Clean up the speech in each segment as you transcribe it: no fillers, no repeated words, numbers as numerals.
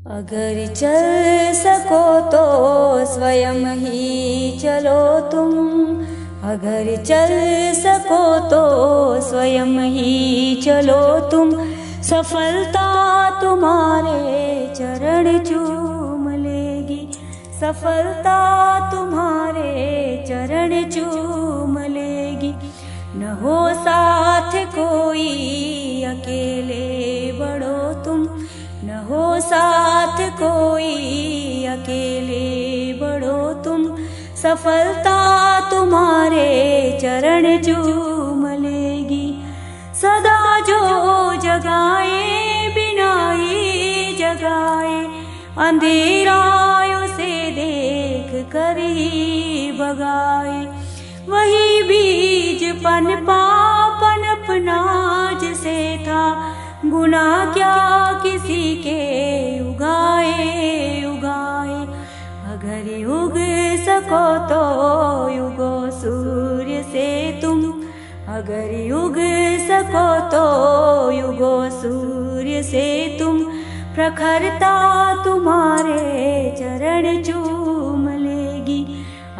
अगर चल सको तो स्वयं ही चलो तुम, अगर चल सको तो स्वयं ही चलो तुम, सफलता तुम्हारे चरण चूम लेगी, सफलता तुम्हारे चरण चूम लेगी। न हो साथ कोई अकेले बढ़ो तुम, न हो साथ कोई अकेले बढ़ो तुम, सफलता तुम्हारे चरण चूम लेगी। सदा जो जगाए बिना ही जगाए, अंधेरा उसे देख कर ही भगाए। वही बीज पनपा पनपना जिसे था, गुनाह क्या किसी के उगाए उगाए। अगर उग सको तो उगो सूर्य से तुम, अगर उग सको तो उगो सूर्य से तुम, प्रखरता तुम्हारे चरण चूम लेगी।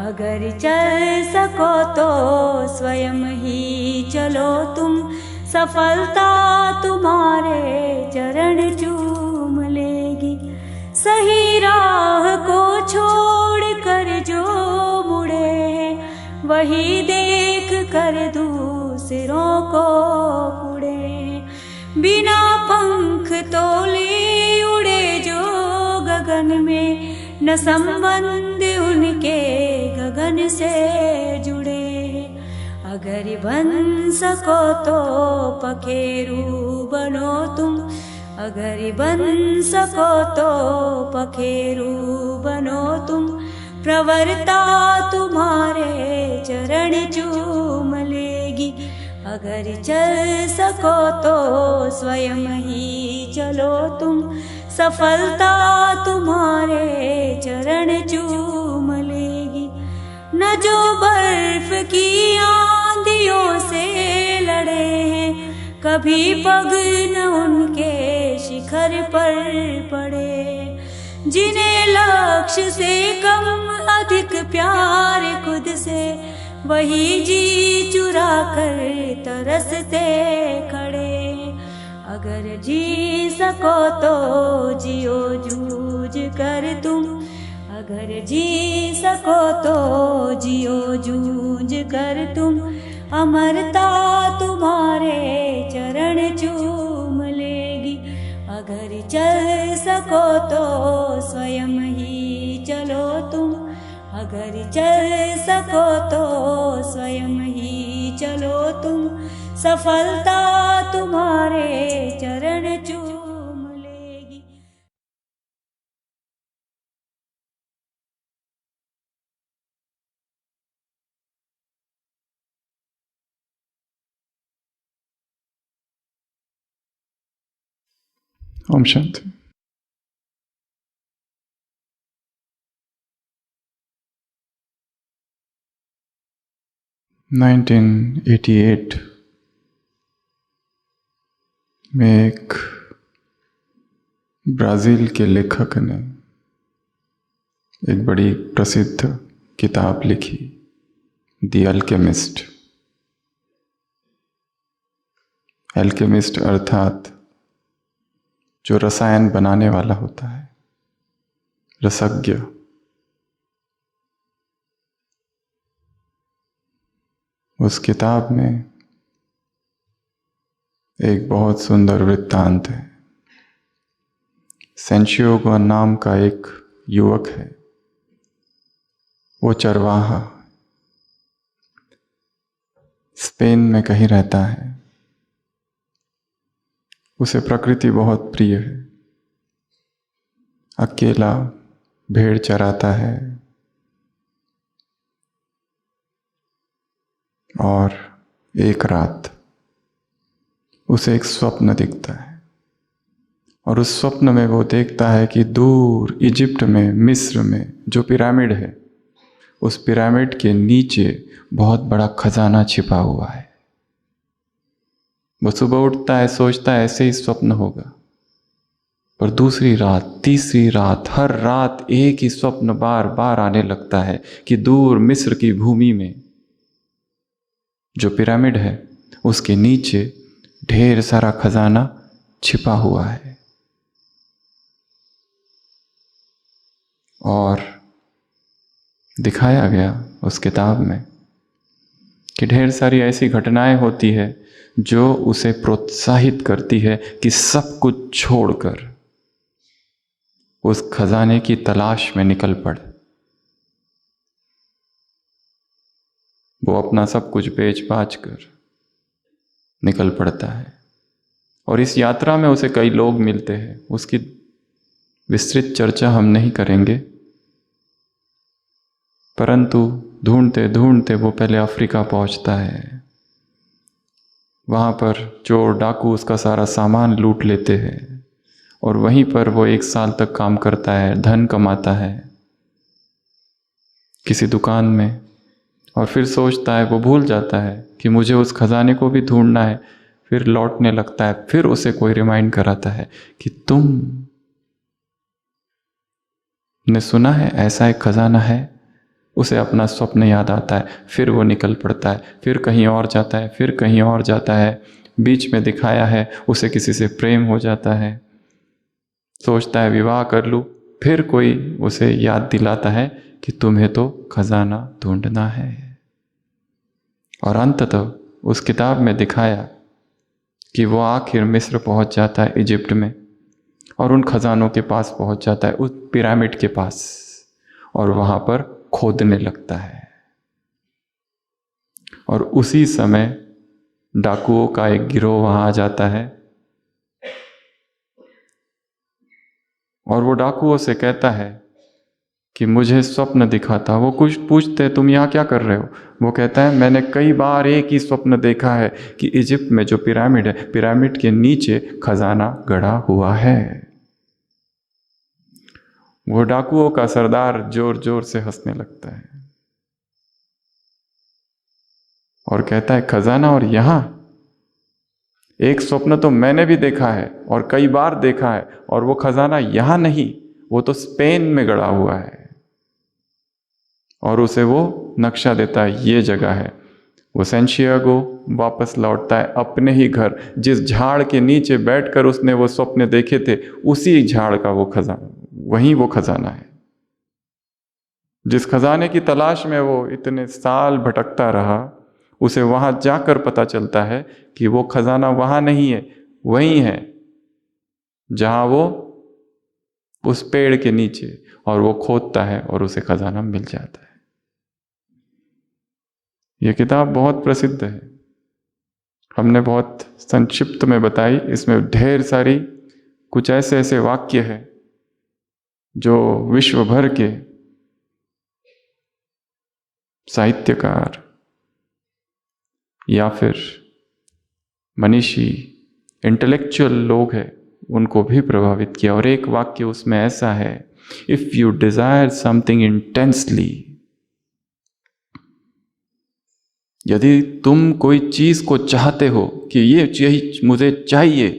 अगर चल सको तो स्वयं ही चलो तुम, सफलता तुम्हारे चरण चूम लेगी। सही राह को छोड़ कर जो मुड़े, वही देख कर दूसरों को उड़े। बिना पंख तोले उड़े जो गगन में, न संबंध उनके गगन से जुड़े। अगर बन सको तो पखेरू बनो तुम, अगर बन सको तो पखेरू बनो तुम, प्रवरता तुम्हारे चरण चूम लेगी। अगर चल सको तो स्वयं ही चलो तुम, सफलता तुम्हारे चरण चूम लेगी। न जो बर्फ की आंधियों से लड़े हैं, कभी पग न उनके शिखर पर पड़े। जिन्हें लक्ष्य से कम अधिक प्यार खुद से, वही जी चुरा कर तरसते खड़े। अगर जी सको तो जियो जूझ कर तुम, अगर जी सको तो जियो जूझ कर तुम, अमरता तुम्हारे चरण चूम लेगी। अगर चल सको तो स्वयं ही चलो तुम, अगर चल सको तो स्वयं ही चलो तुम, सफलता तुम्हारे चरण चूम लेगी। ओम शांति। नाइनटीन 88 में एक ब्राज़ील के लेखक ने एक बड़ी प्रसिद्ध किताब लिखी, द अल्केमिस्ट। अल्केमिस्ट अर्थात जो रसायन बनाने वाला होता है, रसज्ञ। उस किताब में एक बहुत सुंदर वृत्तांत है। सेंशियोगो नाम का एक युवक है, वो चरवाहा स्पेन में कहीं रहता है। उसे प्रकृति बहुत प्रिय है। अकेला भेड़ चराता है और एक रात उसे एक स्वप्न दिखता है और उस स्वप्न में वो देखता है कि दूर इजिप्ट में, मिस्र में जो पिरामिड है, उस पिरामिड के नीचे बहुत बड़ा खजाना छिपा हुआ है। वो सुबह उठता है, सोचता है ऐसे ही स्वप्न होगा, पर दूसरी रात, तीसरी रात, हर रात एक ही स्वप्न बार बार आने लगता है कि दूर मिस्र की भूमि में जो पिरामिड है उसके नीचे ढेर सारा खजाना छिपा हुआ है। और दिखाया गया उस किताब में कि ढेर सारी ऐसी घटनाएं होती है जो उसे प्रोत्साहित करती है कि सब कुछ छोड़कर उस खजाने की तलाश में निकल पड़े। वो अपना सब कुछ बेच बाच कर निकल पड़ता है और इस यात्रा में उसे कई लोग मिलते हैं। उसकी विस्तृत चर्चा हम नहीं करेंगे, परंतु ढूंढते ढूंढते वो पहले अफ्रीका पहुंचता है। वहाँ पर चोर डाकू उसका सारा सामान लूट लेते हैं और वहीं पर वो 1 साल तक काम करता है, धन कमाता है किसी दुकान में, और फिर सोचता है, वो भूल जाता है कि मुझे उस खजाने को भी ढूंढना है। फिर लौटने लगता है, फिर उसे कोई रिमाइंड कराता है कि तुम ने सुना है ऐसा एक खजाना है। उसे अपना स्वप्न याद आता है, फिर वो निकल पड़ता है, फिर कहीं और जाता है, फिर कहीं और जाता है। बीच में दिखाया है उसे किसी से प्रेम हो जाता है, सोचता है विवाह कर लूँ, फिर कोई उसे याद दिलाता है कि तुम्हें तो खजाना ढूंढना है। और अंततः उस किताब में दिखाया कि वो आखिर मिस्र पहुंच जाता है, इजिप्ट में, और उन खजानों के पास पहुंच जाता है, उस पिरामिड के पास, और वहां पर खोदने लगता है। और उसी समय डाकुओं का एक गिरोह वहां आ जाता है और वो डाकुओं से कहता है कि मुझे स्वप्न दिखा था। वो कुछ पूछते, तुम यहाँ क्या कर रहे हो? वो कहता है, मैंने कई बार एक ही स्वप्न देखा है कि इजिप्ट में जो पिरामिड है, पिरामिड के नीचे खजाना गड़ा हुआ है। वो डाकुओं का सरदार जोर जोर से हंसने लगता है और कहता है, खजाना और यहां? एक स्वप्न तो मैंने भी देखा है और कई बार देखा है, और वो खजाना यहां नहीं, वो तो स्पेन में गड़ा हुआ है। और उसे वो नक्शा देता है, ये जगह है। वो सैंटियागो वापस लौटता है अपने ही घर। जिस झाड़ के नीचे बैठकर उसने वो स्वप्न देखे थे, उसी झाड़ का वो खजाना, वहीं वो खजाना है। जिस खजाने की तलाश में वो इतने साल भटकता रहा, उसे वहां जाकर पता चलता है कि वो खजाना वहां नहीं है, वहीं है जहां वो उस पेड़ के नीचे, और वो खोदता है और उसे खजाना मिल जाता है। ये किताब बहुत प्रसिद्ध है, हमने बहुत संक्षिप्त में बताई। इसमें ढेर सारी कुछ ऐसे ऐसे वाक्य हैं जो विश्व भर के साहित्यकार या फिर मनीषी, इंटेलेक्चुअल लोग हैं, उनको भी प्रभावित किया। और एक वाक्य उसमें ऐसा है, if you desire something intensely, यदि तुम कोई चीज को चाहते हो कि ये चीज मुझे चाहिए,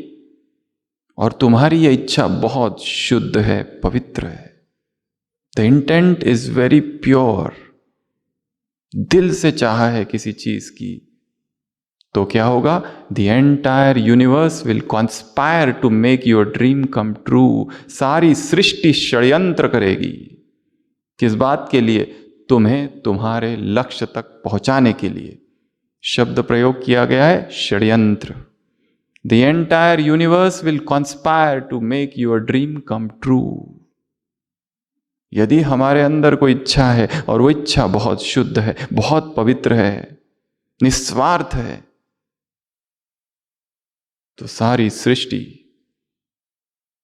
और तुम्हारी ये इच्छा बहुत शुद्ध है, पवित्र है, the intent is very pure, दिल से चाहा है किसी चीज की, तो क्या होगा? The entire universe will conspire to make your dream come true. सारी सृष्टि षड्यंत्र करेगी। किस बात के लिए? तुम्हें तुम्हारे लक्ष्य तक पहुंचाने के लिए। शब्द प्रयोग किया गया है, षड्यंत्र। The entire universe will conspire to make your dream come true. यदि हमारे अंदर कोई इच्छा है और वो इच्छा बहुत शुद्ध है, बहुत पवित्र है, निस्वार्थ है, तो सारी सृष्टि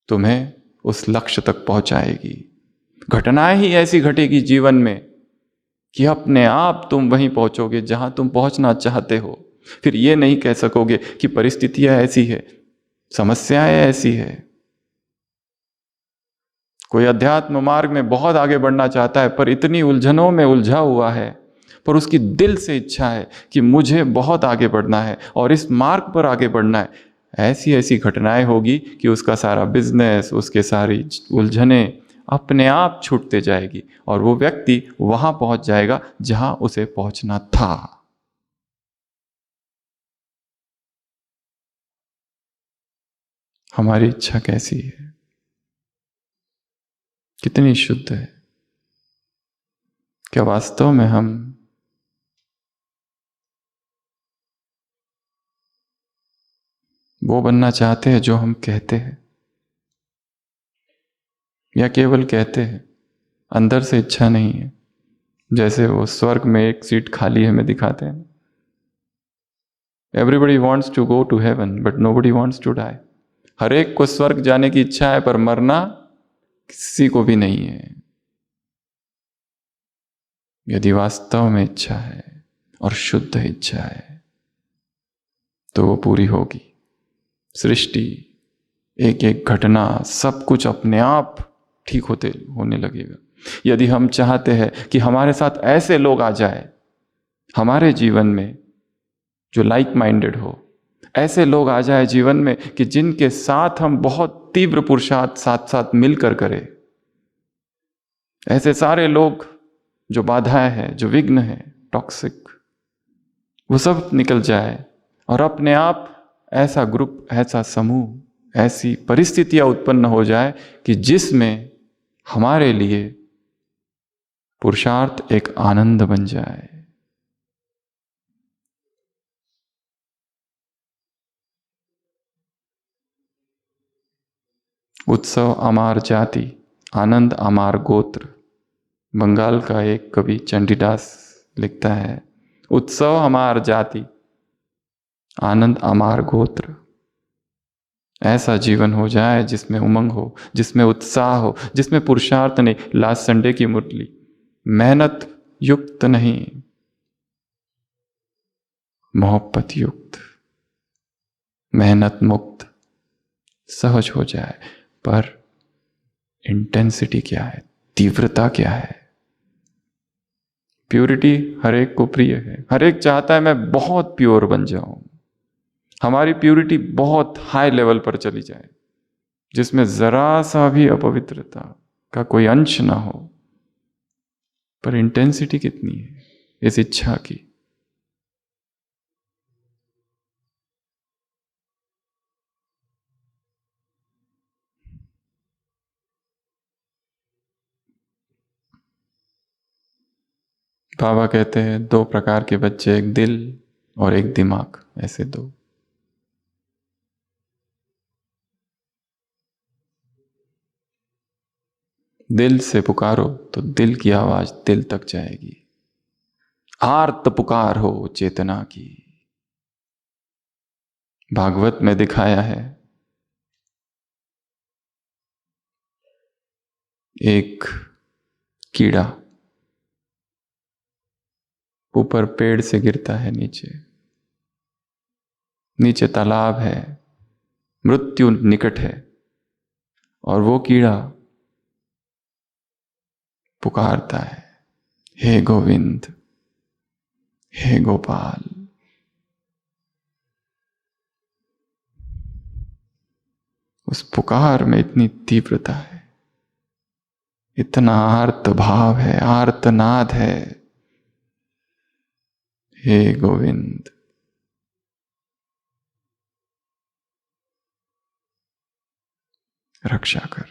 तुम्हें उस लक्ष्य तक पहुंचाएगी। घटनाएं ही ऐसी घटेगी जीवन में कि अपने आप तुम वहीं पहुंचोगे जहां तुम पहुंचना चाहते हो। फिर ये नहीं कह सकोगे कि परिस्थितियां ऐसी है, समस्याएं ऐसी है। कोई अध्यात्म मार्ग में बहुत आगे बढ़ना चाहता है पर इतनी उलझनों में उलझा हुआ है, पर उसकी दिल से इच्छा है कि मुझे बहुत आगे बढ़ना है और इस मार्ग पर आगे बढ़ना है। ऐसी ऐसी घटनाएं होगी कि उसका सारा बिजनेस, उसके सारी उलझने अपने आप छूटते जाएगी और वो व्यक्ति वहां पहुंच जाएगा जहां उसे पहुंचना था। हमारी इच्छा कैसी है, कितनी शुद्ध है? क्या वास्तव में हम वो बनना चाहते हैं जो हम कहते हैं, या केवल कहते हैं, अंदर से इच्छा नहीं है? जैसे वो स्वर्ग में एक सीट खाली हमें दिखाते हैं, everybody wants to go to heaven but nobody wants to die. हर एक को स्वर्ग जाने की इच्छा है, पर मरना किसी को भी नहीं है। यदि वास्तव में इच्छा है और शुद्ध इच्छा है तो वो पूरी होगी। सृष्टि, एक एक घटना, सब कुछ अपने आप ठीक होने लगेगा। यदि हम चाहते हैं कि हमारे साथ ऐसे लोग आ जाए हमारे जीवन में जो लाइक माइंडेड हो, ऐसे लोग आ जाए जीवन में कि जिनके साथ हम बहुत तीव्र पुरुषार्थ साथ साथ मिलकर करें, ऐसे सारे लोग जो बाधाएं हैं, जो विघ्न है, टॉक्सिक, वो सब निकल जाए और अपने आप ऐसा ग्रुप, ऐसा समूह, ऐसी परिस्थितियां उत्पन्न हो जाए कि जिसमें हमारे लिए पुरुषार्थ एक आनंद बन जाए। उत्सव अमार जाति, आनंद अमार गोत्र। बंगाल का एक कवि चंडीदास लिखता है, उत्सव अमार जाति, आनंद अमार गोत्र। ऐसा जीवन हो जाए जिसमें उमंग हो, जिसमें उत्साह हो, जिसमें पुरुषार्थ नहीं, लास्ट संडे की मुरली, मेहनत युक्त नहीं, मोहब्बत युक्त, मेहनत मुक्त, सहज हो जाए। पर इंटेंसिटी क्या है, तीव्रता क्या है? प्योरिटी हर एक को प्रिय है, हर एक चाहता है मैं बहुत प्योर बन जाऊं, हमारी प्योरिटी बहुत हाई लेवल पर चली जाए, जिसमें जरा सा भी अपवित्रता का कोई अंश ना हो। पर इंटेंसिटी कितनी है इस इच्छा की? बाबा कहते हैं दो प्रकार के बच्चे, एक दिल और एक दिमाग, ऐसे दो। दिल से पुकारो तो दिल की आवाज दिल तक जाएगी। आर्त पुकार हो चेतना की। भागवत में दिखाया है, एक कीड़ा ऊपर पेड़ से गिरता है, नीचे तालाब है, मृत्यु निकट है, और वो कीड़ा पुकारता है, हे गोविंद, हे गोपाल। उस पुकार में इतनी तीव्रता है, इतना आर्त भाव है, आर्तनाद है, हे गोविंद। रक्षा कर।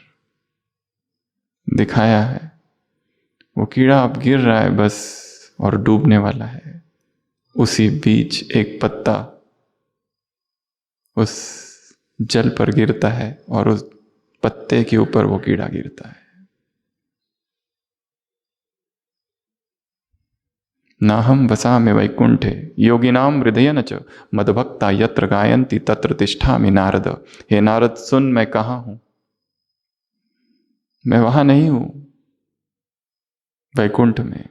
दिखाया है वो कीड़ा अब गिर रहा है बस और डूबने वाला है, उसी बीच एक पत्ता उस जल पर गिरता है और उस पत्ते के ऊपर वो कीड़ा गिरता है। नाहम वसामि वैकुंठे योगिनाम हृदयन च मदभक्ता यत्र गायन्ति तत्र तिष्ठामि नारद। हे नारद सुन, मैं कहाँ हूं? मैं वहां नहीं हूं, वैकुंठ में।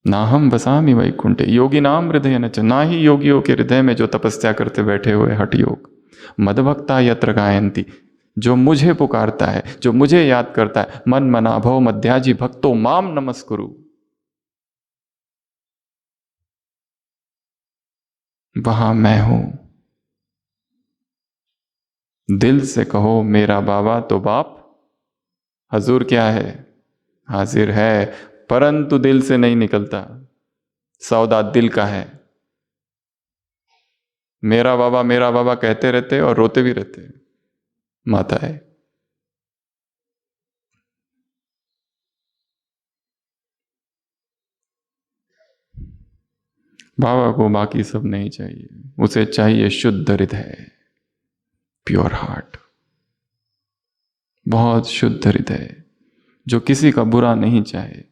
नाहम वसामि वैकुंठे योगिनाम हृदयन च, ना ही योगियों के हृदय में जो तपस्या करते बैठे हुए हठ योग। मदभक्ता यत्र गायन्ति, जो मुझे पुकारता है, जो मुझे याद करता है, मन मना भव मध्याजी भक्तो माम नमस्कुरु, वहां मैं हूं। दिल से कहो मेरा बाबा तो बाप हजूर क्या है, हाजिर है, परंतु दिल से नहीं निकलता, सौदा दिल का है। मेरा बाबा कहते रहते और रोते भी रहते माता है। बाबा को बाकी सब नहीं चाहिए, उसे चाहिए शुद्ध हृदय, प्योर हार्ट, बहुत शुद्ध हृदय जो किसी का बुरा नहीं चाहे।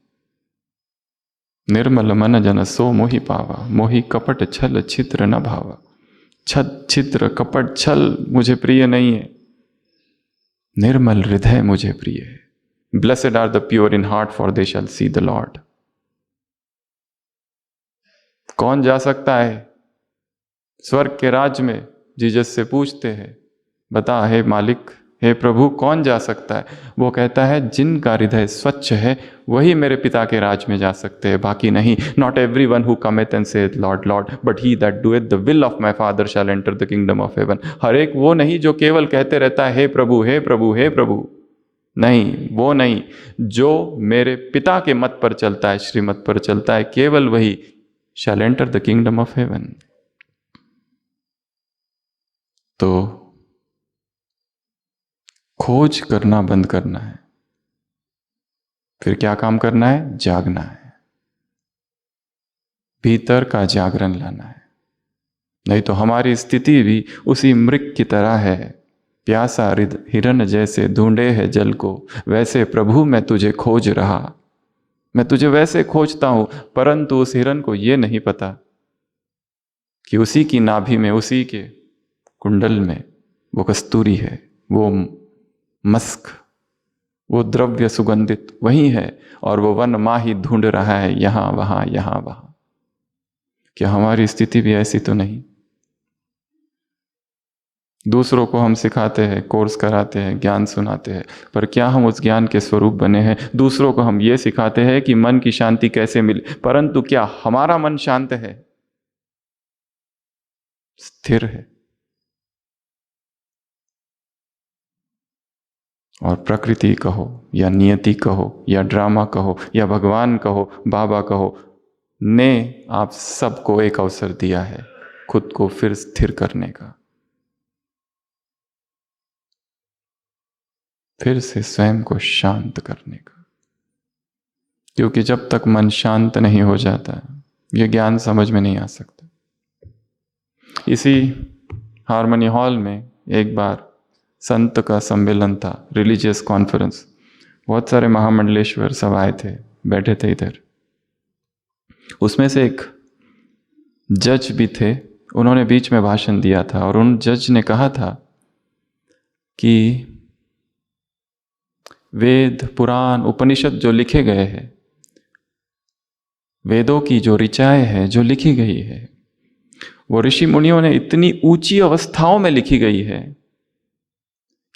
निर्मल मन जन सो मोहि पावा, मोहि कपट छल छिद्र न भावा। छिद्र कपट छल मुझे प्रिय नहीं है, निर्मल हृदय मुझे प्रिय है। Blessed are the pure in heart for they shall see the Lord. कौन जा सकता है स्वर्ग के राज्य में? जीसस से पूछते हैं, बता हे मालिक, हे प्रभु, कौन जा सकता है? वो कहता है जिनका हृदय स्वच्छ है वही मेरे पिता के राज में जा सकते हैं, बाकी नहीं। Not every one who cometh and saith lord lord, but he that doeth the will of my father shall enter the kingdom of heaven. हर एक वो नहीं जो केवल कहते रहता है हे प्रभु हे प्रभु हे प्रभु, नहीं, वो नहीं। जो मेरे पिता के मत पर चलता है, श्रीमत पर चलता है, केवल वही shall enter the kingdom of heaven. तो खोज करना बंद करना है, फिर क्या काम करना है? जागना है, भीतर का जागरण लाना है। नहीं तो हमारी स्थिति भी उसी मृग की तरह है, प्यासा हिरन जैसे ढूंढे है जल को, वैसे प्रभु मैं तुझे खोज रहा। मैं तुझे वैसे खोजता हूं, परंतु उस हिरन को यह नहीं पता कि उसी की नाभि में, उसी के कुंडल में वो कस्तूरी है, वो मस्क, वो द्रव्य सुगंधित वही है, और वो वन माही ढूंढ रहा है यहां वहां यहां वहां। क्या हमारी स्थिति भी ऐसी तो नहीं? दूसरों को हम सिखाते हैं, कोर्स कराते हैं, ज्ञान सुनाते हैं, पर क्या हम उस ज्ञान के स्वरूप बने हैं? दूसरों को हम ये सिखाते हैं कि मन की शांति कैसे मिले, परंतु क्या हमारा मन शांत है, स्थिर है? और प्रकृति कहो या नियति कहो या ड्रामा कहो या भगवान कहो, बाबा कहो, ने आप सबको एक अवसर दिया है खुद को फिर स्थिर करने का, फिर से स्वयं को शांत करने का। क्योंकि जब तक मन शांत नहीं हो जाता ये ज्ञान समझ में नहीं आ सकता। इसी हारमोनी हॉल में एक बार संत का सम्मेलन था, रिलीजियस कॉन्फ्रेंस। बहुत सारे महामंडलेश्वर सब आए थे, बैठे थे इधर। उसमें से एक जज भी थे, उन्होंने बीच में भाषण दिया था और उन जज ने कहा था कि वेद पुराण उपनिषद जो लिखे गए हैं, वेदों की जो ऋचाएं हैं जो लिखी गई है, वो ऋषि मुनियों ने इतनी ऊंची अवस्थाओं में लिखी गई है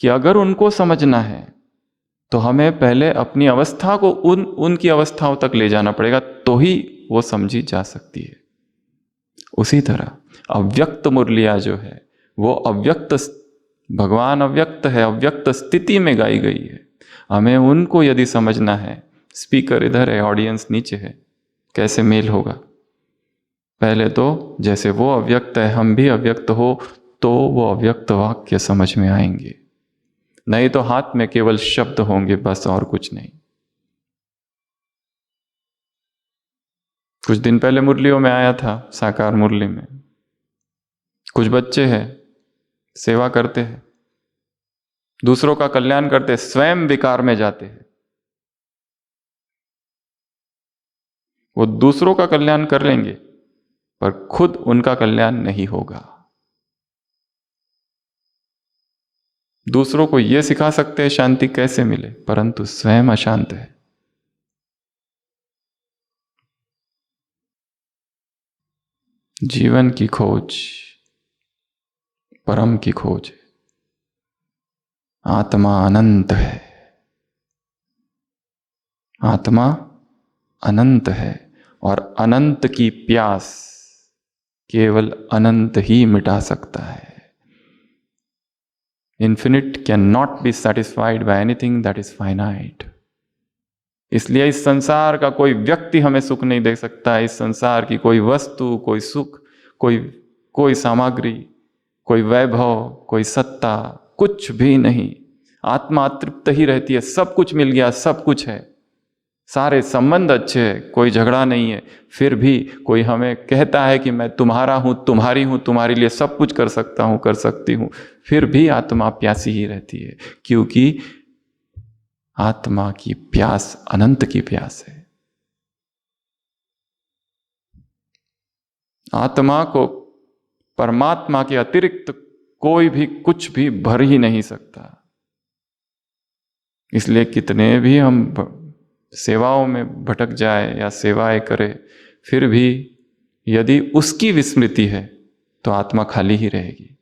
कि अगर उनको समझना है तो हमें पहले अपनी अवस्था को उनकी अवस्थाओं तक ले जाना पड़ेगा, तो ही वो समझी जा सकती है। उसी तरह अव्यक्त मुरलिया जो है वो अव्यक्त, भगवान अव्यक्त है, अव्यक्त स्थिति में गाई गई है। हमें उनको यदि समझना है, स्पीकर इधर है, ऑडियंस नीचे है, कैसे मेल होगा? पहले तो जैसे वो अव्यक्त है हम भी अव्यक्त हो, तो वो अव्यक्त वाक्य समझ में आएंगे। नहीं तो हाथ में केवल शब्द होंगे बस, और कुछ नहीं। कुछ दिन पहले मुरलियों में आया था, साकार मुरली में कुछ बच्चे हैं, सेवा करते हैं, दूसरों का कल्याण करते हैं, स्वयं विकार में जाते हैं। वो दूसरों का कल्याण कर लेंगे पर खुद उनका कल्याण नहीं होगा। दूसरों को यह सिखा सकते हैं शांति कैसे मिले, परंतु स्वयं अशांत है। जीवन की खोज परम की खोज है। आत्मा अनंत है, आत्मा अनंत है, और अनंत की प्यास केवल अनंत ही मिटा सकता है। Infinite can not be satisfied by anything that is finite. इसलिए इस संसार का कोई व्यक्ति हमें सुख नहीं दे सकता, इस संसार की कोई वस्तु, कोई सुख, कोई सामग्री, कोई वैभव, कोई सत्ता, कुछ भी नहीं। आत्मा तृप्त ही रहती है, सब कुछ मिल गया, सब कुछ है, सारे संबंध अच्छे हैं, कोई झगड़ा नहीं है, फिर भी कोई हमें कहता है कि मैं तुम्हारा हूं, तुम्हारी हूं, तुम्हारे लिए सब कुछ कर सकता हूं, कर सकती हूं, फिर भी आत्मा प्यासी ही रहती है, क्योंकि आत्मा की प्यास अनंत की प्यास है। आत्मा को परमात्मा के अतिरिक्त कोई भी कुछ भी भर ही नहीं सकता। इसलिए कितने भी हम सेवाओं में भटक जाए या सेवाएं करें, फिर भी यदि उसकी विस्मृति है तो आत्मा खाली ही रहेगी।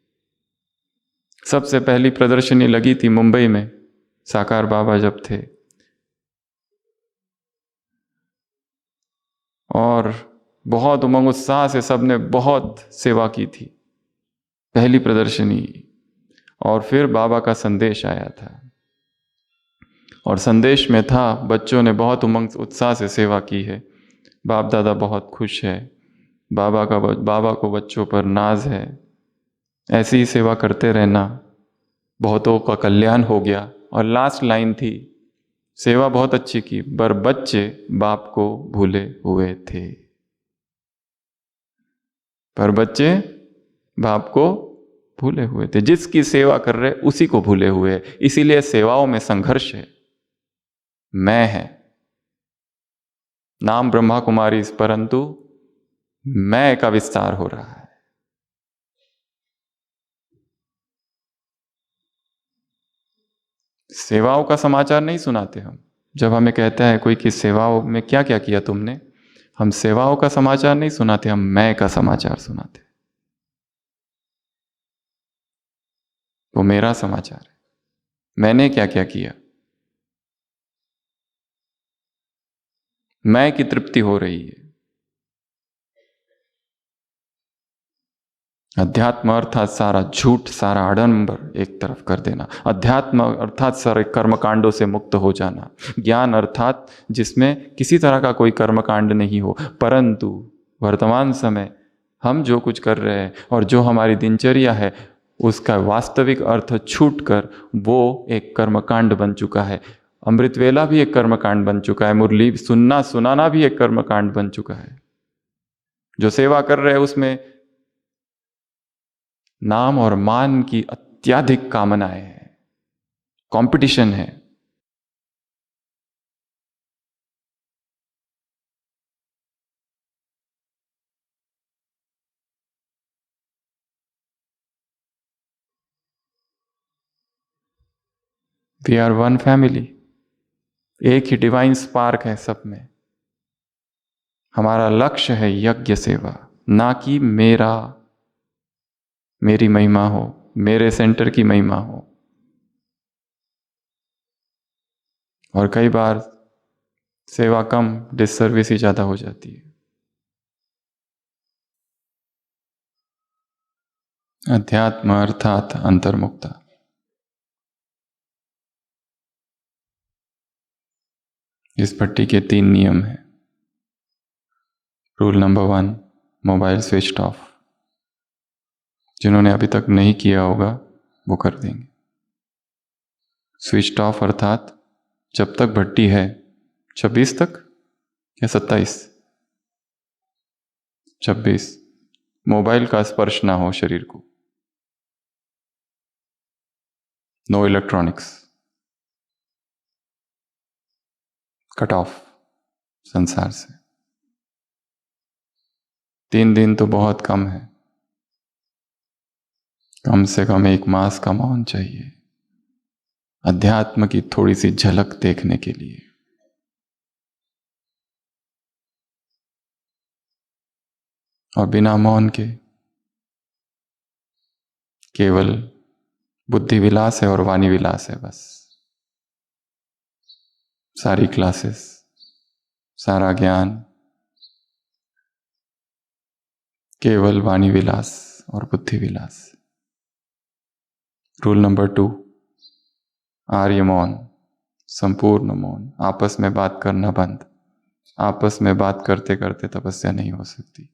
सबसे पहली प्रदर्शनी लगी थी मुंबई में, साकार बाबा जब थे, और बहुत उमंग उत्साह से सबने बहुत सेवा की थी, पहली प्रदर्शनी। और फिर बाबा का संदेश आया था, और संदेश में था बच्चों ने बहुत उमंग उत्साह से सेवा की है, बाप दादा बहुत खुश है, बाबा को बच्चों पर नाज है, ऐसी ही सेवा करते रहना, बहुतों का कल्याण हो गया। और लास्ट लाइन थी, सेवा बहुत अच्छी की पर बच्चे बाप को भूले हुए थे, पर बच्चे बाप को भूले हुए थे, जिसकी सेवा कर रहे उसी को भूले हुए। इसीलिए सेवाओं में संघर्ष है, मैं है, नाम ब्रह्मा कुमारी, परंतु मैं का विस्तार हो रहा है। सेवाओं का समाचार नहीं सुनाते हम। जब हमें कहता है कोई कि सेवाओं में क्या क्या किया तुमने, हम सेवाओं का समाचार नहीं सुनाते, हम मैं का समाचार सुनाते। वो मेरा समाचार है, मैंने क्या क्या किया, मैं की तृप्ति हो रही है। अध्यात्म अर्थात सारा झूठ, सारा आडंबर एक तरफ कर देना। अध्यात्म अर्थात सारे कर्मकांडों से मुक्त हो जाना। ज्ञान अर्थात जिसमें किसी तरह का कोई कर्मकांड नहीं हो, परंतु वर्तमान समय हम जो कुछ कर रहे हैं और जो हमारी दिनचर्या है उसका वास्तविक अर्थ छूटकर वो एक कर्मकांड बन चुका है। अमृत वेला भी एक कर्मकांड बन चुका है, मुरली सुनाना भी एक कर्मकांड बन चुका है। जो सेवा कर रहे हैं उसमें नाम और मान की अत्यधिक कामनाएं हैं, कंपटीशन है। वी आर वन फैमिली, एक ही डिवाइन स्पार्क है सब में। हमारा लक्ष्य है यज्ञ सेवा, ना कि मेरी महिमा हो, मेरे सेंटर की महिमा हो। और कई बार सेवा कम, डिससर्विस ही ज्यादा हो जाती है। अध्यात्म अर्थात अंतर्मुक्ता। इस पट्टी के 3 नियम हैं। Rule number 1, mobile switch off. जिन्होंने अभी तक नहीं किया होगा वो कर देंगे। स्विच ऑफ अर्थात जब तक भट्टी है, 26 तक या 27, 26, मोबाइल का स्पर्श ना हो शरीर को, नो इलेक्ट्रॉनिक्स, कट ऑफ संसार से। 3 दिन तो बहुत कम है, कम से कम 1 मास का मौन चाहिए अध्यात्म की थोड़ी सी झलक देखने के लिए। और बिना मौन के केवल बुद्धि विलास है और वाणी विलास है बस। सारी क्लासेस, सारा ज्ञान केवल वाणी विलास और बुद्धि विलास। रूल नंबर 2, आर्य मौन, संपूर्ण मौन। आपस में बात करना बंद। आपस में बात करते करते तपस्या नहीं हो सकती।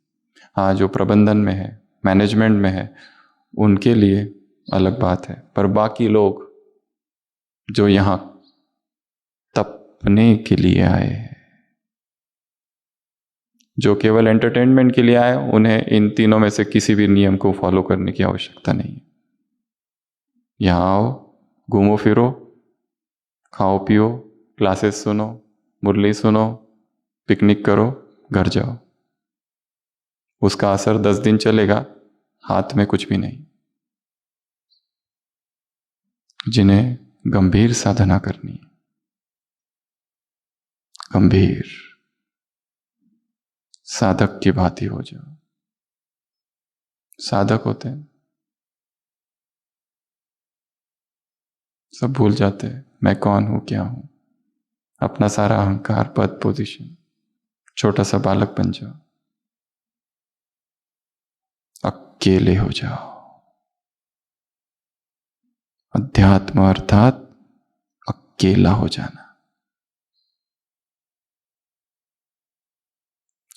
हाँ, जो प्रबंधन में है, मैनेजमेंट में है, उनके लिए अलग बात है, पर बाकी लोग जो यहाँ तपने के लिए आए हैं, जो केवल एंटरटेनमेंट के लिए आए, उन्हें इन तीनों में से किसी भी नियम को फॉलो करने की आवश्यकता नहीं है। यहाँ आओ, घूमो फिरो, खाओ पियो, क्लासेस सुनो, मुरली सुनो, पिकनिक करो, घर जाओ। उसका असर 10 दिन चलेगा, हाथ में कुछ भी नहीं। जिन्हें गंभीर साधना करनी है, गंभीर साधक की भांति हो जाओ। साधक होते हैं, सब भूल जाते हैं, मैं कौन हूं, क्या हूं। अपना सारा अहंकार, पद, पोजीशन, छोटा सा बालक बन जाओ, अकेले हो जाओ। अध्यात्म अर्थात अकेला हो जाना।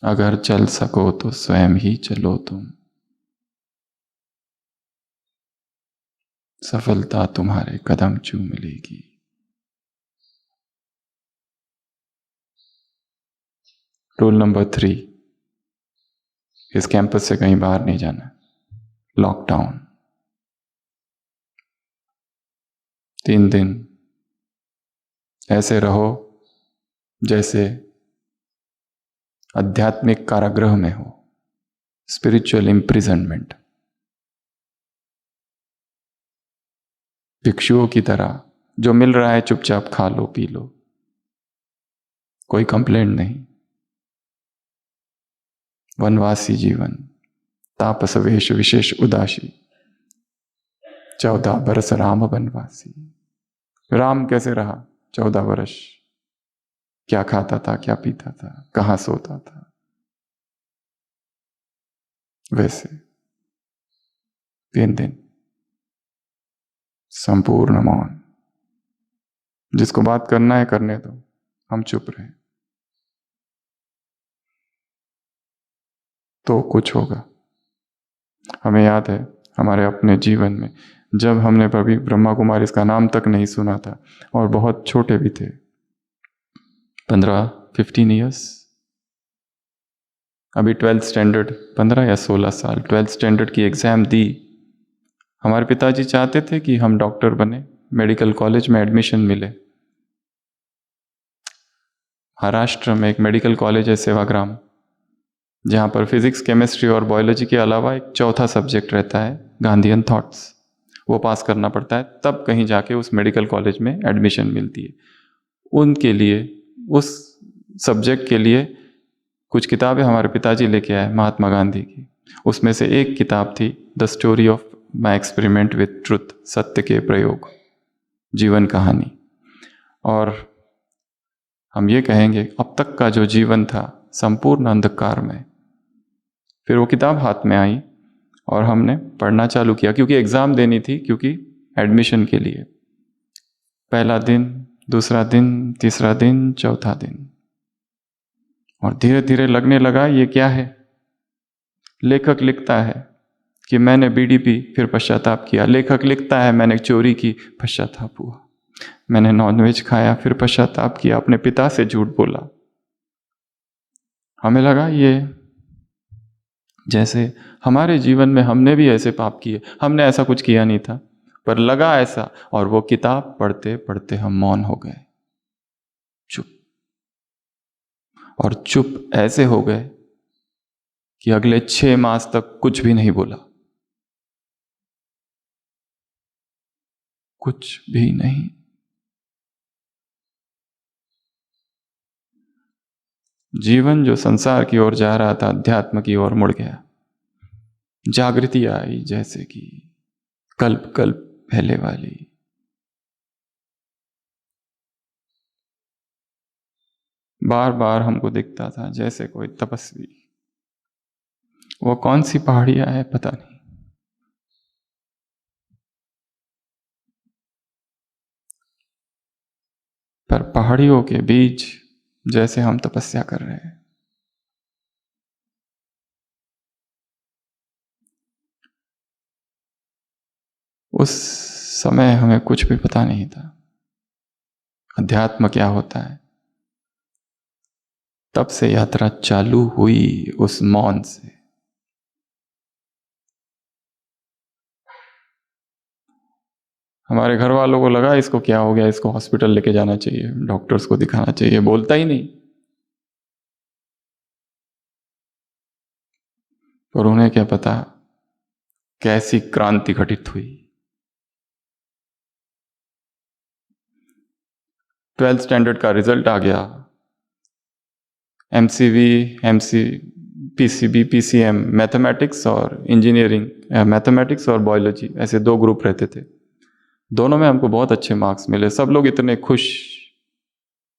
अगर चल सको तो स्वयं ही चलो तुम, सफलता तुम्हारे कदम चूम लेगी। रूल नंबर 3, इस कैंपस से कहीं बाहर नहीं जाना। लॉकडाउन 3 दिन ऐसे रहो जैसे आध्यात्मिक कारागृह में हो, स्पिरिचुअल इम्प्रिजनमेंट। भिक्षुओं की तरह जो मिल रहा है चुपचाप खा लो, पी लो, कोई कंप्लेंट नहीं। वनवासी जीवन, तापस वेश विशेष उदासी। 14 बरस राम वनवासी। राम कैसे रहा 14 वर्ष? क्या खाता था, क्या पीता था, कहां सोता था? वैसे 3 दिन संपूर्ण मौन। जिसको बात करना है करने दो, हम चुप रहे तो कुछ होगा। हमें याद है हमारे अपने जीवन में जब हमने कभी ब्रह्मा कुमारी इसका नाम तक नहीं सुना था और बहुत छोटे भी थे, 15-15 ईयर्स, अभी 12th स्टैंडर्ड, 15 या 16 साल, 12th स्टैंडर्ड की एग्जाम दी। हमारे पिताजी चाहते थे कि हम डॉक्टर बने, मेडिकल कॉलेज में एडमिशन मिले। महाराष्ट्र में एक मेडिकल कॉलेज है सेवाग्राम, जहाँ पर फिजिक्स, केमिस्ट्री और बायोलॉजी के अलावा एक चौथा सब्जेक्ट रहता है, गांधीयन थॉट्स। वो पास करना पड़ता है, तब कहीं जाके उस मेडिकल कॉलेज में एडमिशन मिलती है। उनके लिए, उस सब्जेक्ट के लिए कुछ किताबें हमारे पिताजी लेके आए, महात्मा गांधी की। उसमें से एक किताब थी the story of my experiment with truth, सत्य के प्रयोग, जीवन कहानी। और हम ये कहेंगे अब तक का जो जीवन था संपूर्ण अंधकार में। फिर वो किताब हाथ में आई और हमने पढ़ना चालू किया, क्योंकि एग्जाम देनी थी, क्योंकि एडमिशन के लिए। पहला दिन, दूसरा दिन, तीसरा दिन, चौथा दिन, और धीरे धीरे लगने लगा ये क्या है। लेखक लिखता है कि मैंने बीड़ी पी, फिर पश्चाताप किया। लेखक लिखता है मैंने चोरी की, पश्चाताप हुआ। मैंने नॉनवेज खाया, फिर पश्चाताप किया, अपने पिता से झूठ बोला। हमें लगा ये जैसे हमारे जीवन में हमने भी ऐसे पाप किए, हमने ऐसा कुछ किया नहीं था, पर लगा ऐसा। और वो किताब पढ़ते पढ़ते हम मौन हो गए, चुप। और चुप ऐसे हो गए कि अगले 6 मास तक कुछ भी नहीं बोला, कुछ भी नहीं। जीवन जो संसार की ओर जा रहा था, अध्यात्म की ओर मुड़ गया। जागृति आई जैसे कि कल्प कल्प पहले वाली। बार बार हमको दिखता था जैसे कोई तपस्वी। वो कौन सी पहाड़ियां है पता नहीं, पर पहाड़ियों के बीच जैसे हम तपस्या कर रहे हैं। उस समय हमें कुछ भी पता नहीं था अध्यात्म क्या होता है। तब से यात्रा चालू हुई उस मौन से। हमारे घर वालों को लगा इसको क्या हो गया, इसको हॉस्पिटल लेके जाना चाहिए, डॉक्टर्स को दिखाना चाहिए, बोलता ही नहीं। पर उन्हें क्या पता कैसी क्रांति घटित हुई। 12th स्टैंडर्ड का रिजल्ट आ गया। MCV, PCB, PCM, मैथमेटिक्स और इंजीनियरिंग, मैथमेटिक्स और बायोलॉजी, ऐसे 2 ग्रुप रहते थे। दोनों में हमको बहुत अच्छे मार्क्स मिले। सब लोग इतने खुश,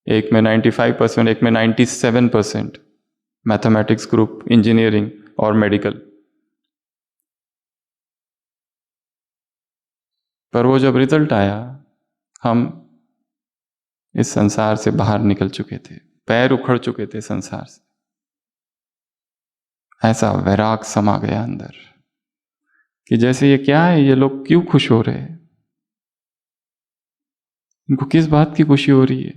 एक में 95%, एक में 97%, मैथमेटिक्स ग्रुप, इंजीनियरिंग और मेडिकल। पर वो जब रिजल्ट आया, हम इस संसार से बाहर निकल चुके थे, पैर उखड़ चुके थे संसार से। ऐसा वैराग समा गया अंदर कि जैसे ये क्या है, ये लोग क्यों खुश हो रहे हैं, इनको किस बात की खुशी हो रही है।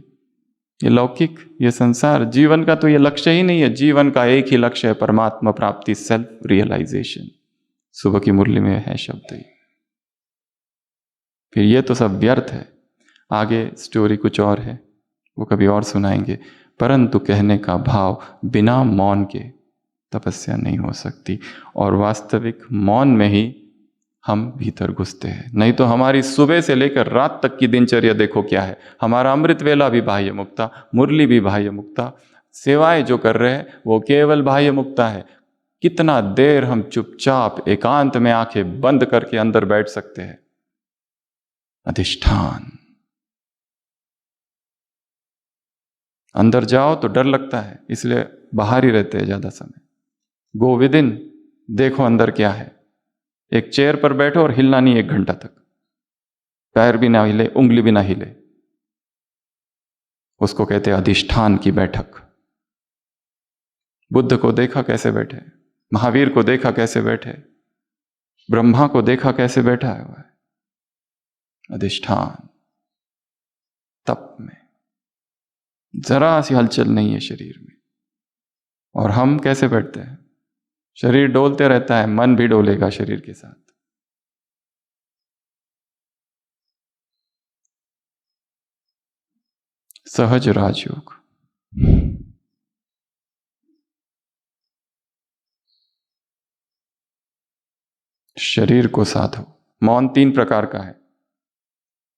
ये लौकिक, ये संसार, जीवन का तो ये लक्ष्य ही नहीं है। जीवन का एक ही लक्ष्य है, परमात्मा प्राप्ति, सेल्फ रियलाइजेशन। सुबह की मुरली में है शब्द ही। फिर ये तो सब व्यर्थ है। आगे स्टोरी कुछ और है, वो कभी और सुनाएंगे। परंतु कहने का भाव, बिना मौन के तपस्या नहीं हो सकती। और वास्तविक मौन में ही हम भीतर घुसते हैं। नहीं तो हमारी सुबह से लेकर रात तक की दिनचर्या देखो क्या है। हमारा अमृत वेला भी बाह्य मुक्ता, मुरली भी बाह्य मुक्ता, सेवाएं जो कर रहे हैं वो केवल बाह्य मुक्ता है। कितना देर हम चुपचाप एकांत में आंखें बंद करके अंदर बैठ सकते हैं। अधिष्ठान। अंदर जाओ तो डर लगता है, इसलिए बाहर ही रहते हैं ज्यादा समय। गो विद इन, देखो अंदर क्या है। एक चेयर पर बैठो और हिलना नहीं 1 घंटा तक, पैर भी ना हिले, उंगली भी ना हिले। उसको कहते हैं अधिष्ठान की बैठक। बुद्ध को देखा कैसे बैठे, महावीर को देखा कैसे बैठे, ब्रह्मा को देखा कैसे बैठा हुआ है। अधिष्ठान, तप में जरा सी हलचल नहीं है शरीर में। और हम कैसे बैठते हैं, शरीर डोलते रहता है, मन भी डोलेगा शरीर के साथ। सहज राजयोग। शरीर को साधो। मौन 3 प्रकार का है,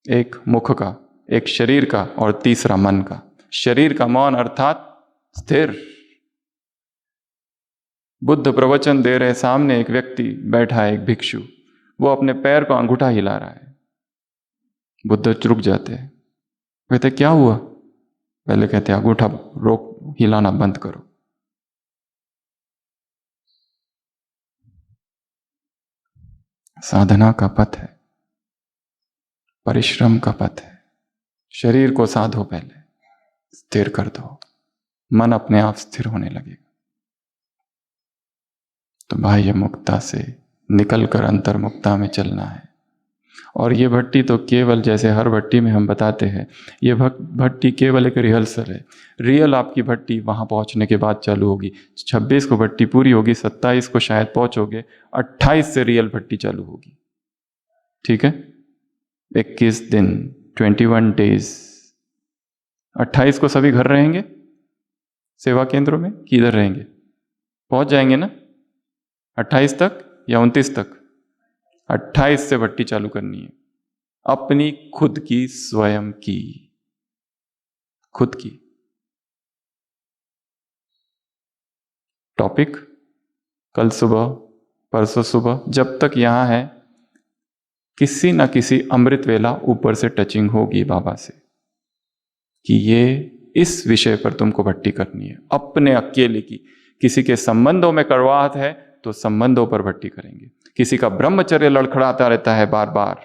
एक मुख का, एक शरीर का और तीसरा मन का। शरीर का मौन अर्थात स्थिर। बुद्ध प्रवचन दे रहे, सामने एक व्यक्ति बैठा है, एक भिक्षु, वो अपने पैर को अंगूठा हिला रहा है। बुद्ध रुक जाते हैं, कहते क्या हुआ। पहले कहते अंगूठा रोक, हिलाना बंद करो। साधना का पथ है, परिश्रम का पथ है। शरीर को साधो, पहले स्थिर कर दो, मन अपने आप स्थिर होने लगेगा। तो बाह्य मुक्ता से निकलकर अंतर्मुक्ता में चलना है। और ये भट्टी तो केवल, जैसे हर भट्टी में हम बताते हैं, ये भट्टी केवल एक रिहर्सल है। रियल आपकी भट्टी वहां पहुंचने के बाद चालू होगी। 26 को भट्टी पूरी होगी, 27 को शायद पहुंचोगे, 28 से रियल भट्टी चालू होगी। ठीक है, 21 दिन, 21 डेज। 28 को सभी घर रहेंगे सेवा केंद्रों में, किधर रहेंगे, पहुंच जाएंगे ना 28 तक या 29 तक। 28 से भट्टी चालू करनी है, अपनी खुद की, स्वयं की, खुद की। टॉपिक कल सुबह, परसों सुबह, जब तक यहां है, किसी ना किसी अमृत वेला ऊपर से टचिंग होगी बाबा से कि ये इस विषय पर तुमको भट्टी करनी है, अपने अकेले की। किसी के संबंधों में कड़वाहट है तो संबंधों पर भट्टी करेंगे। किसी का ब्रह्मचर्य लड़खड़ाता रहता है बार बार,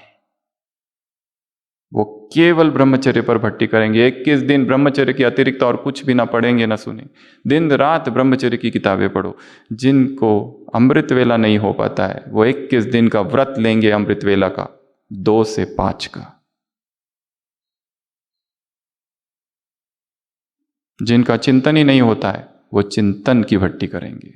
वो केवल ब्रह्मचर्य पर भट्टी करेंगे। 21 दिन ब्रह्मचर्य के अतिरिक्त और कुछ भी ना पढ़ेंगे ना सुने, दिन रात ब्रह्मचर्य की किताबें पढ़ो। जिनको अमृत वेला नहीं हो पाता है वो 21 दिन का व्रत लेंगे अमृत वेला का, 2 से 5 का। जिनका चिंतन ही नहीं होता है वो चिंतन की भट्टी करेंगे।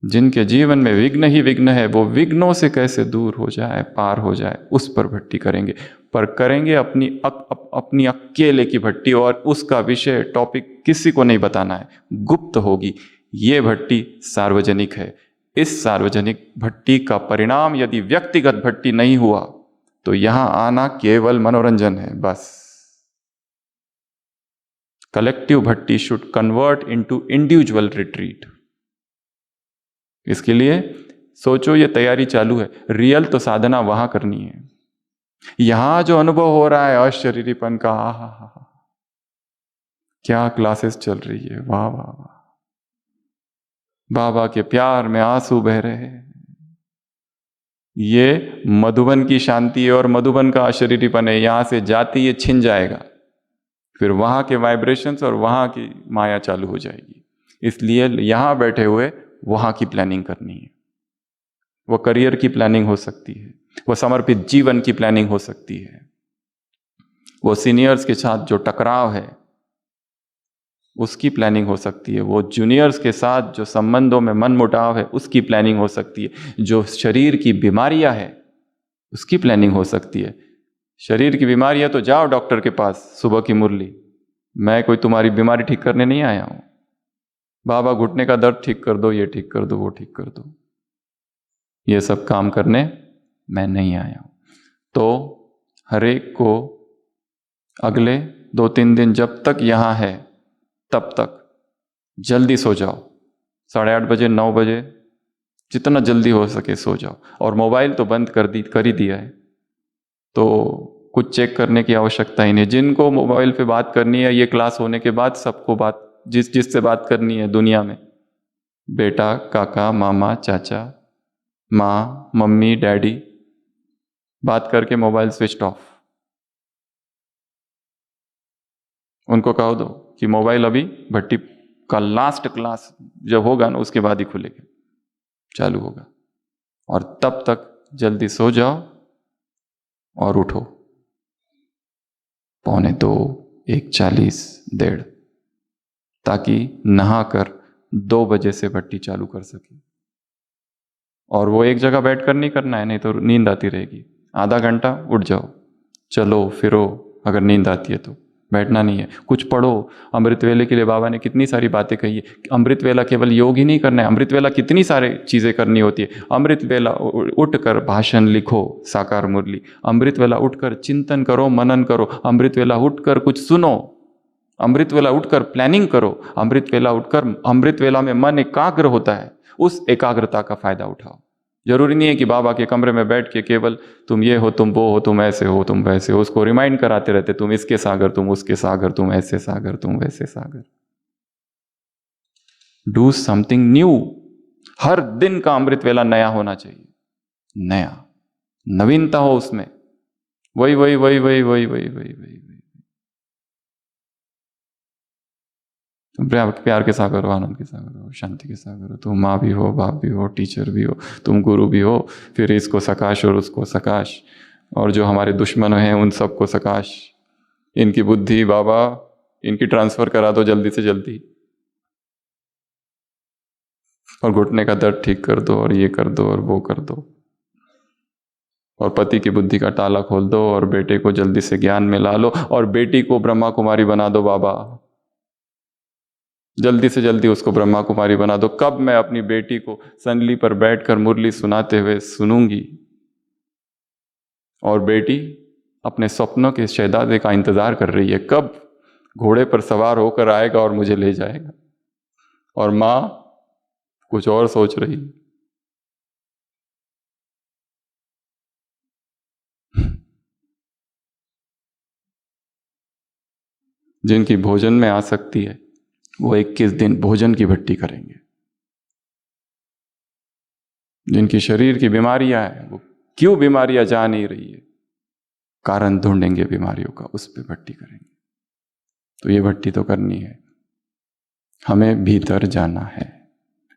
जिनके जीवन में विघ्न ही विघ्न है वो विघ्नों से कैसे दूर हो जाए, पार हो जाए, उस पर भट्टी करेंगे। पर करेंगे अपनी अकेले की भट्टी, और उसका विषय टॉपिक किसी को नहीं बताना है, गुप्त होगी। ये भट्टी सार्वजनिक है। इस सार्वजनिक भट्टी का परिणाम यदि व्यक्तिगत भट्टी नहीं हुआ तो यहां आना केवल मनोरंजन है बस। Collective Bhatti should convert into individual retreat. इसके लिए सोचो, ये तैयारी चालू है। रियल तो साधना वहां करनी है। यहां जो अनुभव हो रहा है अशरीरीपन का, हा, क्या क्लासेस चल रही है, वाह वाह वाह। बाबा के प्यार में आंसू बह रहे हैं। ये मधुबन की शांति है और मधुबन का अशरीरीपन है। यहां से जाती ये छिन जाएगा, फिर वहां के वाइब्रेशंस और वहां की माया चालू हो जाएगी। इसलिए यहां बैठे हुए वहां की प्लानिंग करनी है। वो करियर की प्लानिंग हो सकती है, वो समर्पित जीवन की प्लानिंग हो सकती है, वो सीनियर्स के साथ जो टकराव है उसकी प्लानिंग हो सकती है, वो जूनियर्स के साथ जो संबंधों में मनमुटाव है उसकी प्लानिंग हो सकती है, जो शरीर की बीमारियां है उसकी प्लानिंग हो सकती है। शरीर की बीमारी है तो जाओ डॉक्टर के पास, सुबह की मुरली, मैं कोई तुम्हारी बीमारी ठीक करने नहीं आया हूं। बाबा घुटने का दर्द ठीक कर दो, ये ठीक कर दो, वो ठीक कर दो, ये सब काम करने मैं नहीं आया हूं। तो हरेक को अगले 2-3 दिन जब तक यहां है तब तक जल्दी सो जाओ। 8:30 बजे, 9 बजे, जितना जल्दी हो सके सो जाओ। और मोबाइल तो बंद कर ही दिया है, तो कुछ चेक करने की आवश्यकता ही नहीं। जिनको मोबाइल पे बात करनी है, ये क्लास होने के बाद सबको बात जिससे बात करनी है दुनिया में, बेटा, काका, मामा, चाचा, माँ, मम्मी, डैडी, बात करके मोबाइल स्विच ऑफ। उनको कहो दो कि मोबाइल अभी भट्टी का लास्ट क्लास जब होगा ना उसके बाद ही खुलेगा, चालू होगा। और तब तक जल्दी सो जाओ और उठो 1:45, 1:40, 1:30, ताकि नहाकर 2 बजे से भट्टी चालू कर सके। और वो एक जगह बैठकर नहीं करना है, नहीं तो नींद आती रहेगी। आधा घंटा उठ जाओ, चलो फिरो, अगर नींद आती है तो। बैठना नहीं है, कुछ पढ़ो। अमृत वेले के लिए बाबा ने कितनी सारी बातें कही है। अमृत वेला केवल योग ही नहीं करना है, अमृत वेला कितनी सारी चीज़ें करनी होती है। अमृत वेला उठकर भाषण लिखो, साकार मुरली। अमृत वेला उठकर चिंतन करो, मनन करो। अमृत वेला उठकर कुछ सुनो। अमृत वेला उठकर प्लानिंग करो। अमृत वेला उठकर, अमृत वेला में मन एकाग्र होता है, उस एकाग्रता का फायदा उठाओ। जरूरी नहीं है कि बाबा के कमरे में बैठ के केवल तुम ये हो, तुम वो हो, तुम ऐसे हो, तुम वैसे हो। उसको रिमाइंड कराते रहते, तुम इसके सागर, तुम उसके सागर, तुम ऐसे सागर, तुम वैसे सागर। Do something new. हर दिन का अमृत वेला नया होना चाहिए, नया, नवीनता हो उसमें। वही वही वही वही वही वही वही वही तुम प्यार के सागर हो, आनंद के सागर हो, शांति के सागर हो। तुम माँ भी हो, बाप भी हो, टीचर भी हो, तुम गुरु भी हो। फिर इसको सकाश और उसको सकाश, और जो हमारे दुश्मन हैं उन सबको सकाश। इनकी बुद्धि बाबा, इनकी ट्रांसफर करा दो जल्दी से जल्दी, और घुटने का दर्द ठीक कर दो, और ये कर दो और वो कर दो, और पति की बुद्धि का ताला खोल दो, और बेटे को जल्दी से ज्ञान में ला लो, और बेटी को ब्रह्मा कुमारी बना दो बाबा। जल्दी से जल्दी उसको ब्रह्मा कुमारी बना दो। कब मैं अपनी बेटी को संडली पर बैठकर मुरली सुनाते हुए सुनूंगी, और बेटी अपने सपनों के शहजादे का इंतजार कर रही है, कब घोड़े पर सवार होकर आएगा और मुझे ले जाएगा। और माँ कुछ और सोच रही। जिनकी भोजन में आसक्ति है वो 21 दिन भोजन की भट्टी करेंगे। जिनकी शरीर की बीमारियां हैं वो क्यों बीमारियां जा नहीं रही है, कारण ढूंढेंगे बीमारियों का, उस पर भट्टी करेंगे। तो ये भट्टी तो करनी है, हमें भीतर जाना है।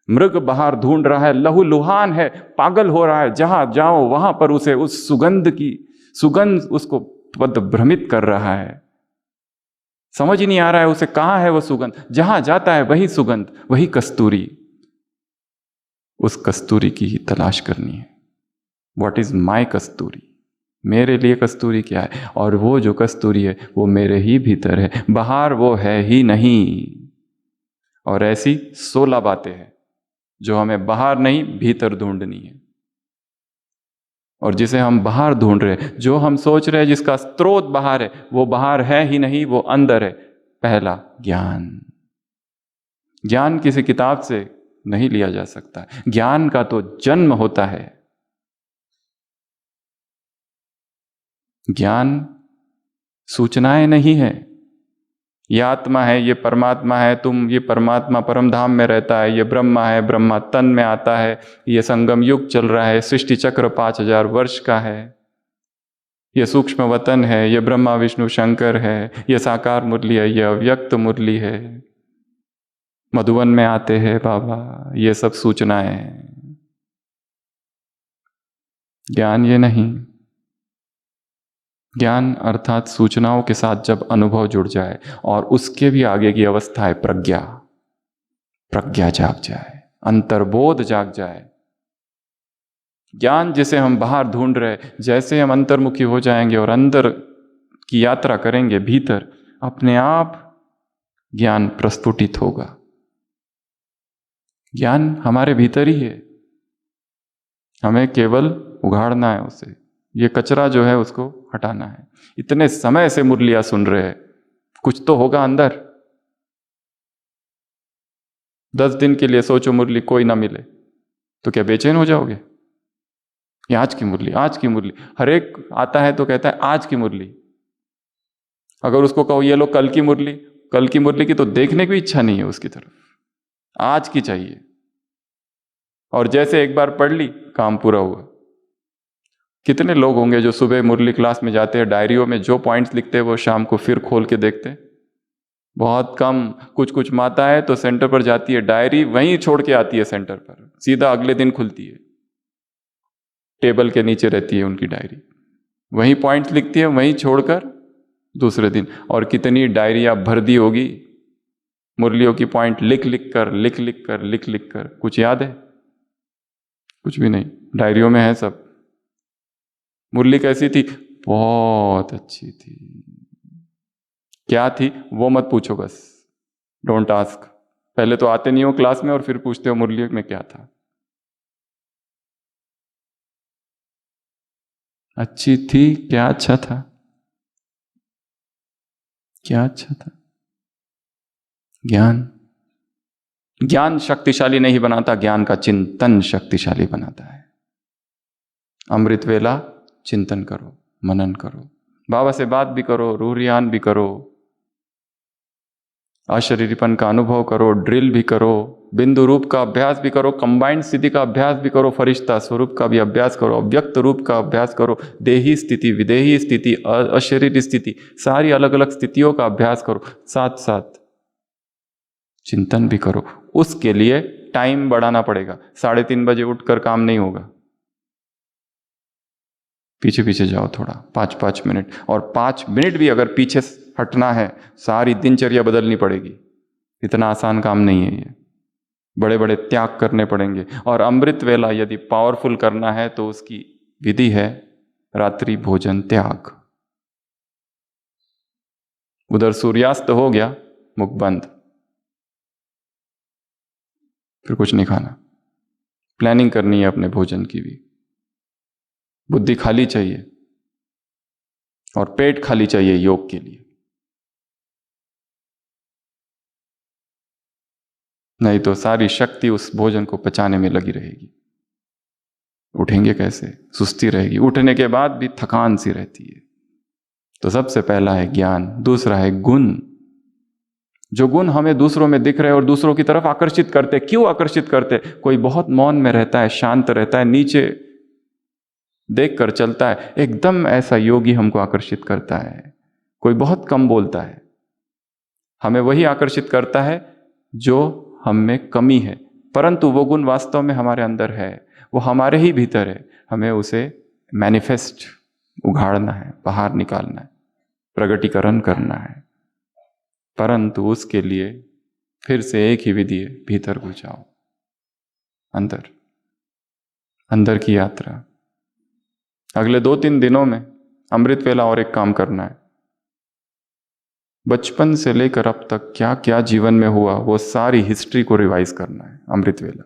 मृग बाहर ढूंढ रहा है, लहूलुहान है, पागल हो रहा है, जहां जाओ वहां पर उसे उस सुगंध उसको भ्रमित कर रहा है। समझ ही नहीं आ रहा है उसे कहाँ है वो सुगंध, जहां जाता है वही सुगंध, वही कस्तूरी। उस कस्तूरी की ही तलाश करनी है। व्हाट इज माई कस्तूरी, मेरे लिए कस्तूरी क्या है, और वो जो कस्तूरी है वो मेरे ही भीतर है, बाहर वो है ही नहीं। और ऐसी 16 बातें हैं जो हमें बाहर नहीं भीतर ढूंढनी है। और जिसे हम बाहर ढूंढ रहे हैं, जो हम सोच रहे हैं जिसका स्रोत बाहर है, वो बाहर है ही नहीं, वो अंदर है। पहला ज्ञान। ज्ञान किसी किताब से नहीं लिया जा सकता, ज्ञान का तो जन्म होता है। ज्ञान सूचनाएं नहीं है, ये आत्मा है, ये परमात्मा है, ये परमात्मा परम धाम में रहता है, ये ब्रह्मा है, ब्रह्मा तन में आता है, ये संगम युग चल रहा है, सृष्टि चक्र 5000 वर्ष का है, ये सूक्ष्म वतन है, ये ब्रह्मा विष्णु शंकर है, ये साकार मुरली है, ये अव्यक्त मुरली है, मधुवन में आते हैं बाबा, ये सब सूचनाएं हैं। ज्ञान ये नहीं। ज्ञान अर्थात सूचनाओं के साथ जब अनुभव जुड़ जाए, और उसके भी आगे की अवस्था है प्रज्ञा। प्रज्ञा जाग जाए, अंतर्बोध जाग जाए। ज्ञान जिसे हम बाहर ढूंढ रहे, जैसे हम अंतर्मुखी हो जाएंगे और अंदर की यात्रा करेंगे, भीतर अपने आप ज्ञान प्रस्फुटित होगा। ज्ञान हमारे भीतर ही है, हमें केवल उघाड़ना है उसे। ये कचरा जो है उसको हटाना है। इतने समय से मुरलियां सुन रहे हैं, कुछ तो होगा अंदर। 10 दिन के लिए सोचो मुरली कोई ना मिले तो क्या बेचैन हो जाओगे? ये आज की मुरली, आज की मुरली, हर एक आता है तो कहता है आज की मुरली। अगर उसको कहो ये लो कल की मुरली, कल की मुरली की तो देखने की इच्छा नहीं है उसकी तरफ, आज की चाहिए। और जैसे एक बार पढ़ ली, काम पूरा हुआ। कितने लोग होंगे जो सुबह मुरली क्लास में जाते हैं, डायरियों में जो पॉइंट्स लिखते हैं वो शाम को फिर खोल के देखते हैं? बहुत कम। कुछ माता है तो सेंटर पर जाती है, डायरी वहीं छोड़ के आती है सेंटर पर, सीधा अगले दिन खुलती है, टेबल के नीचे रहती है उनकी डायरी, वहीं पॉइंट्स लिखती है, वहीं छोड़कर दूसरे दिन। और कितनी डायरियां भर दी होगी मुरलियों की, पॉइंट लिख लिख कर। कुछ याद है? कुछ भी नहीं, डायरियों में है सब। मुरली कैसी थी? बहुत अच्छी थी। क्या थी वो मत पूछो, बस डोंट आस्क। पहले तो आते नहीं हो क्लास में और फिर पूछते हो मुरली में क्या था। अच्छी थी, क्या अच्छा था? क्या अच्छा था? ज्ञान। ज्ञान शक्तिशाली नहीं बनाता, ज्ञान का चिंतन शक्तिशाली बनाता है। अमृत वेला चिंतन करो, मनन करो, बाबा से बात भी करो, रूहियान भी करो, अशरीरीपन का अनुभव करो, ड्रिल भी करो, बिंदु रूप का अभ्यास भी करो, कंबाइंड स्थिति का अभ्यास भी करो, फरिश्ता स्वरूप का भी अभ्यास करो, अव्यक्त रूप का अभ्यास करो, देही स्थिति, विदेही स्थिति, अशरीर स्थिति, सारी अलग अलग स्थितियों का अभ्यास करो, साथ साथ चिंतन भी करो। उसके लिए टाइम बढ़ाना पड़ेगा। 3:30 बजे उठकर काम नहीं होगा, पीछे पीछे जाओ थोड़ा, 5-5 मिनट। और 5 मिनट भी अगर पीछे हटना है, सारी दिनचर्या बदलनी पड़ेगी। इतना आसान काम नहीं है ये, बड़े बड़े त्याग करने पड़ेंगे। और अमृत वेला यदि पावरफुल करना है तो उसकी विधि है रात्रि भोजन त्याग। उधर सूर्यास्त हो गया, मुख बंद, फिर कुछ नहीं खाना। प्लानिंग करनी है अपने भोजन की भी। बुद्धि खाली चाहिए और पेट खाली चाहिए योग के लिए, नहीं तो सारी शक्ति उस भोजन को पचाने में लगी रहेगी। उठेंगे कैसे? सुस्ती रहेगी, उठने के बाद भी थकान सी रहती है। तो सबसे पहला है ज्ञान, दूसरा है गुण। जो गुण हमें दूसरों में दिख रहे और दूसरों की तरफ आकर्षित करते। क्यों आकर्षित करते? कोई बहुत मौन में रहता है, शांत रहता है, नीचे देख कर चलता है, एकदम ऐसा योगी हमको आकर्षित करता है। कोई बहुत कम बोलता है, हमें वही आकर्षित करता है जो हम में कमी है, परंतु वो गुण वास्तव में हमारे अंदर है, वो हमारे ही भीतर है। हमें उसे मैनिफेस्ट, उघाड़ना है, बाहर निकालना है, प्रगटीकरण करना है। परंतु उसके लिए फिर से एक ही विधि है, भीतर घुस जाओ, अंदर, अंदर की यात्रा। अगले 2-3 दिनों में अमृत वेला और एक काम करना है। बचपन से लेकर अब तक क्या क्या जीवन में हुआ वो सारी हिस्ट्री को रिवाइज करना है अमृत वेला।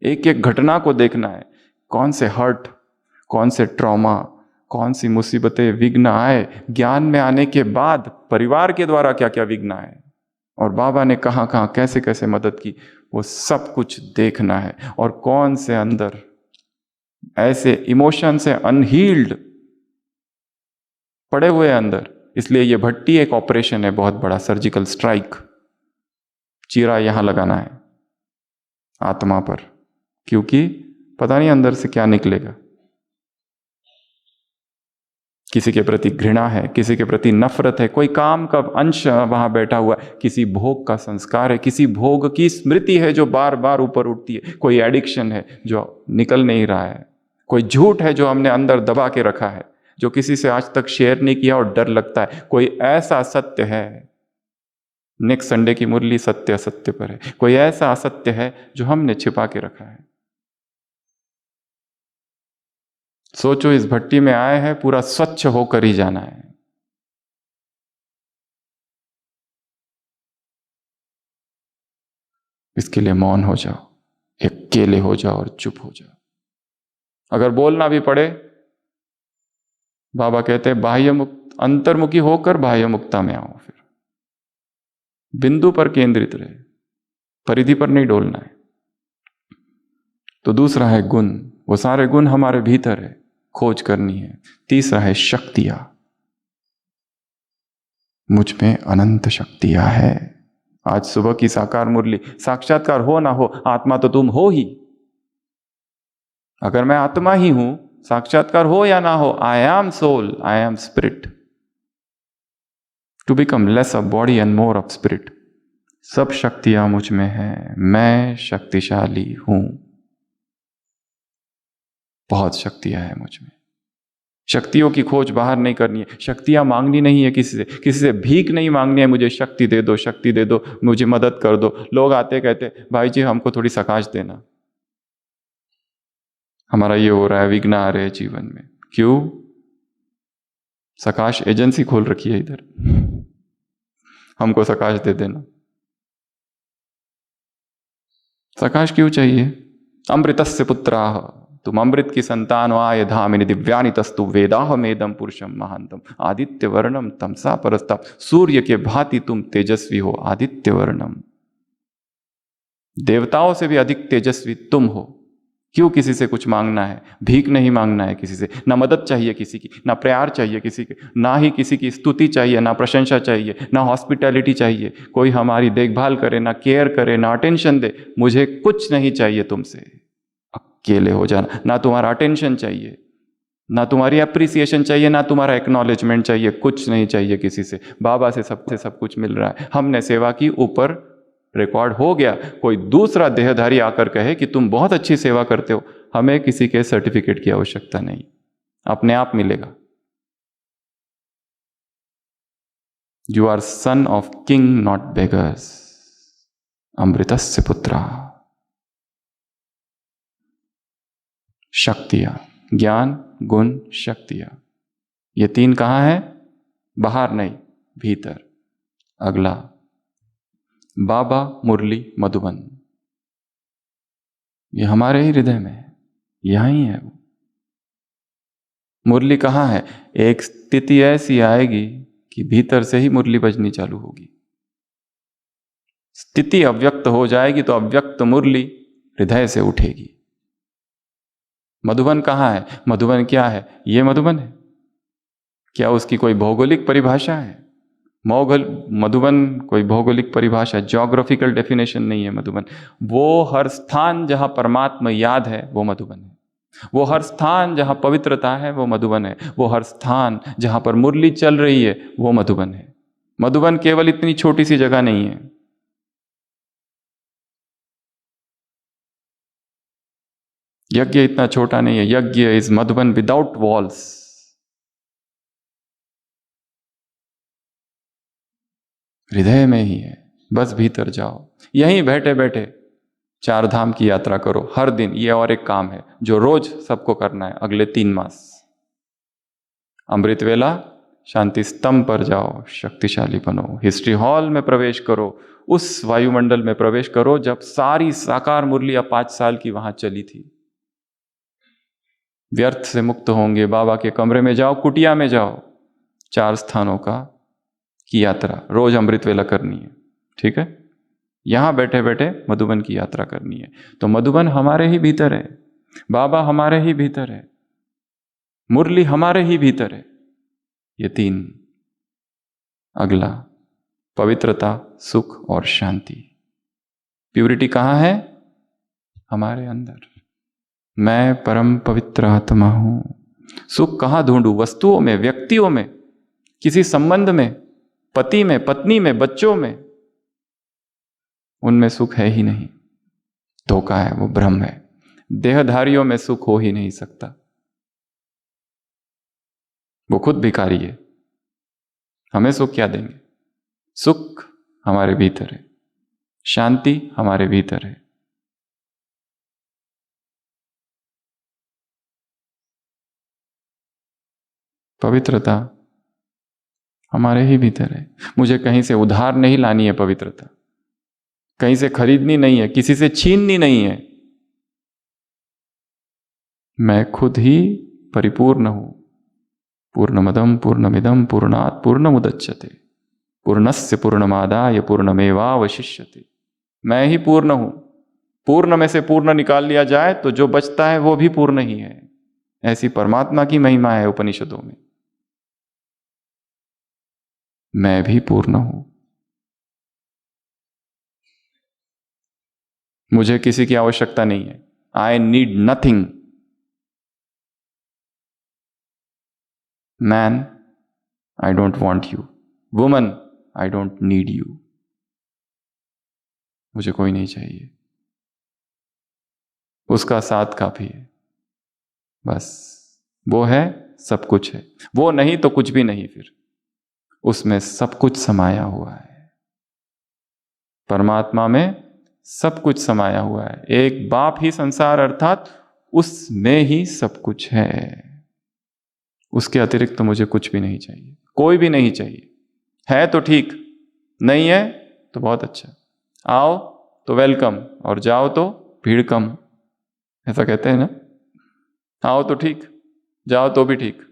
एक एक घटना को देखना है, कौन से हर्ट, कौन से ट्रॉमा, कौन सी मुसीबतें, विघ्न आए, ज्ञान में आने के बाद परिवार के द्वारा क्या क्या विघ्न आए, और बाबा ने कहाँ कहाँ कैसे कैसे मदद की, वो सब कुछ देखना है। और कौन से अंदर ऐसे इमोशन से अनहील्ड पड़े हुए अंदर। इसलिए ये भट्टी एक ऑपरेशन है, बहुत बड़ा सर्जिकल स्ट्राइक, चीरा यहां लगाना है आत्मा पर, क्योंकि पता नहीं अंदर से क्या निकलेगा। किसी के प्रति घृणा है, किसी के प्रति नफरत है, कोई काम का अंश वहां बैठा हुआ है, किसी भोग का संस्कार है, किसी भोग की स्मृति है जो बार बार ऊपर उठती है, कोई एडिक्शन है जो निकल नहीं रहा है, कोई झूठ है जो हमने अंदर दबा के रखा है, जो किसी से आज तक शेयर नहीं किया और डर लगता है, कोई ऐसा सत्य है, नेक्स्ट संडे की मुरली सत्य असत्य पर है, कोई ऐसा असत्य है जो हमने छिपा के रखा है। सोचो, इस भट्टी में आए हैं, पूरा स्वच्छ होकर ही जाना है। इसके लिए मौन हो जाओ, अकेले हो जाओ और चुप हो जाओ। अगर बोलना भी पड़े, बाबा कहते हैं बाह्य मुक्त, अंतर्मुखी होकर बाह्य मुक्ता में आओ। फिर बिंदु पर केंद्रित रहे, परिधि पर नहीं डोलना है। तो दूसरा है गुण, वो सारे गुण हमारे भीतर है, खोज करनी है। तीसरा है शक्तियां, मुझ में अनंत शक्तियां है। आज सुबह की साकार मुरली, साक्षात्कार हो ना हो, आत्मा तो तुम हो ही। अगर मैं आत्मा ही हूं, साक्षात्कार हो या ना हो, I am soul, I am spirit, to become less of body and more of spirit. सब शक्तियां मुझ में है, मैं शक्तिशाली हूं, बहुत शक्तियां है मुझ में। शक्तियों की खोज बाहर नहीं करनी है, शक्तियां मांगनी नहीं है किसी से भीख नहीं मांगनी है, मुझे शक्ति दे दो, शक्ति दे दो, मुझे मदद कर दो। लोग आते कहते भाई जी हमको थोड़ी सकाश देना, हमारा ये हो रहा है, विघ्न आ रहे हैं जीवन में। क्यों? सकाश एजेंसी खोल रखी है इधर, हमको सकाश दे देना। सकाश क्यों चाहिए? अमृतस्य पुत्राः, तुम अमृत की संतान हो, आय धामिनी दिव्यानि तस्तु वेदाहमेदं पुरुषम महांतम आदित्य वर्णम तमसा परस्ताप। सूर्य के भांति तुम तेजस्वी हो, आदित्य वर्णम, देवताओं से भी अधिक तेजस्वी तुम हो। क्यों किसी से कुछ मांगना है? भीख नहीं मांगना है किसी से, ना मदद चाहिए किसी की, ना प्यार चाहिए किसी के, ना ही किसी की स्तुति चाहिए, ना प्रशंसा चाहिए, ना हॉस्पिटैलिटी चाहिए, कोई हमारी देखभाल करे, ना केयर करे, ना अटेंशन दे। मुझे कुछ नहीं चाहिए तुमसे, अकेले हो जाना। ना तुम्हारा अटेंशन चाहिए, ना तुम्हारी अप्रिसिएशन चाहिए, ना तुम्हारा एक्नॉलेजमेंट चाहिए, कुछ नहीं चाहिए किसी से। बाबा से सबसे सब कुछ मिल रहा है। हमने सेवा की, ऊपर रिकॉर्ड हो गया। कोई दूसरा देहधारी आकर कहे कि तुम बहुत अच्छी सेवा करते हो, हमें किसी के सर्टिफिकेट की आवश्यकता नहीं, अपने आप मिलेगा। You are son of king not beggars, अमृतस्य पुत्रा। शक्तियां, ज्ञान, गुण, शक्तियां, ये तीन कहां है? बाहर नहीं, भीतर। अगला बाबा मुरली मधुबन, ये हमारे ही हृदय में है, यहां ही है वो। मुरली कहां है? एक स्थिति ऐसी आएगी कि भीतर से ही मुरली बजनी चालू होगी। स्थिति अव्यक्त हो जाएगी तो अव्यक्त मुरली हृदय से उठेगी। मधुबन कहां है? मधुबन क्या है? ये मधुबन है क्या? उसकी कोई भौगोलिक परिभाषा है? मधुबन कोई भौगोलिक परिभाषा, ज्योग्राफिकल डेफिनेशन नहीं है मधुबन। वो हर स्थान जहां परमात्मा याद है, वो मधुबन है। वो हर स्थान जहां पवित्रता है वो मधुबन है। वो हर स्थान जहां पर मुरली चल रही है वो मधुबन है। मधुबन केवल इतनी छोटी सी जगह नहीं है। यज्ञ इतना छोटा नहीं है। यज्ञ इज मधुबन विदाउट वॉल्स। हृदय में ही है, बस भीतर जाओ। यहीं बैठे बैठे चार धाम की यात्रा करो हर दिन। ये और एक काम है जो रोज सबको करना है अगले 3 मास। अमृत वेला शांति स्तंभ पर जाओ, शक्तिशाली बनो। हिस्ट्री हॉल में प्रवेश करो, उस वायुमंडल में प्रवेश करो जब सारी साकार मुरलियां 5 साल की वहां चली थी। व्यर्थ से मुक्त होंगे। बाबा के कमरे में जाओ, कुटिया में जाओ। 4 स्थानों की यात्रा रोज अमृत वेला करनी है, ठीक है। यहां बैठे बैठे मधुबन की यात्रा करनी है। तो मधुबन हमारे ही भीतर है, बाबा हमारे ही भीतर है, मुरली हमारे ही भीतर है। ये 3। अगला, पवित्रता, सुख और शांति। प्यूरिटी कहां है? हमारे अंदर। मैं परम पवित्र आत्मा हूं। सुख कहां ढूंढूं? वस्तुओं में, व्यक्तियों में, किसी संबंध में, पति में, पत्नी में, बच्चों में। उनमें सुख है ही नहीं। धोखा है, वो भ्रम है। देहधारियों में सुख हो ही नहीं सकता। वो खुद भिखारी है, हमें सुख क्या देंगे? सुख हमारे भीतर है, शांति हमारे भीतर है। पवित्रता हमारे ही भीतर है। मुझे कहीं से उधार नहीं लानी है पवित्रता, कहीं से खरीदनी नहीं है, किसी से छीननी नहीं है। मैं खुद ही परिपूर्ण हूं। पूर्णमदम पूर्णमिदम पूर्णात् पूर्णमुदच्यते पूर्णस्य पूर्णमादाय पूर्णमेवावशिष्यते। मैं ही पूर्ण हूं। पूर्ण में से पूर्ण निकाल लिया जाए तो जो बचता है वो भी पूर्ण ही है। ऐसी परमात्मा की महिमा है उपनिषदों में। मैं भी पूर्ण हूं। मुझे किसी की आवश्यकता नहीं है। I need nothing. Man, I don't want you. Woman, I don't need you. मुझे कोई नहीं चाहिए, उसका साथ काफी है। बस वो है, सब कुछ है। वो नहीं तो कुछ भी नहीं। फिर उसमें सब कुछ समाया हुआ है। परमात्मा में सब कुछ समाया हुआ है। एक बाप ही संसार, अर्थात उसमें ही सब कुछ है। उसके अतिरिक्त तो मुझे कुछ भी नहीं चाहिए, कोई भी नहीं चाहिए। है तो ठीक, नहीं है तो बहुत अच्छा। आओ तो वेलकम, और जाओ तो भीड़ कम, ऐसा कहते हैं ना। आओ तो ठीक, जाओ तो भी ठीक।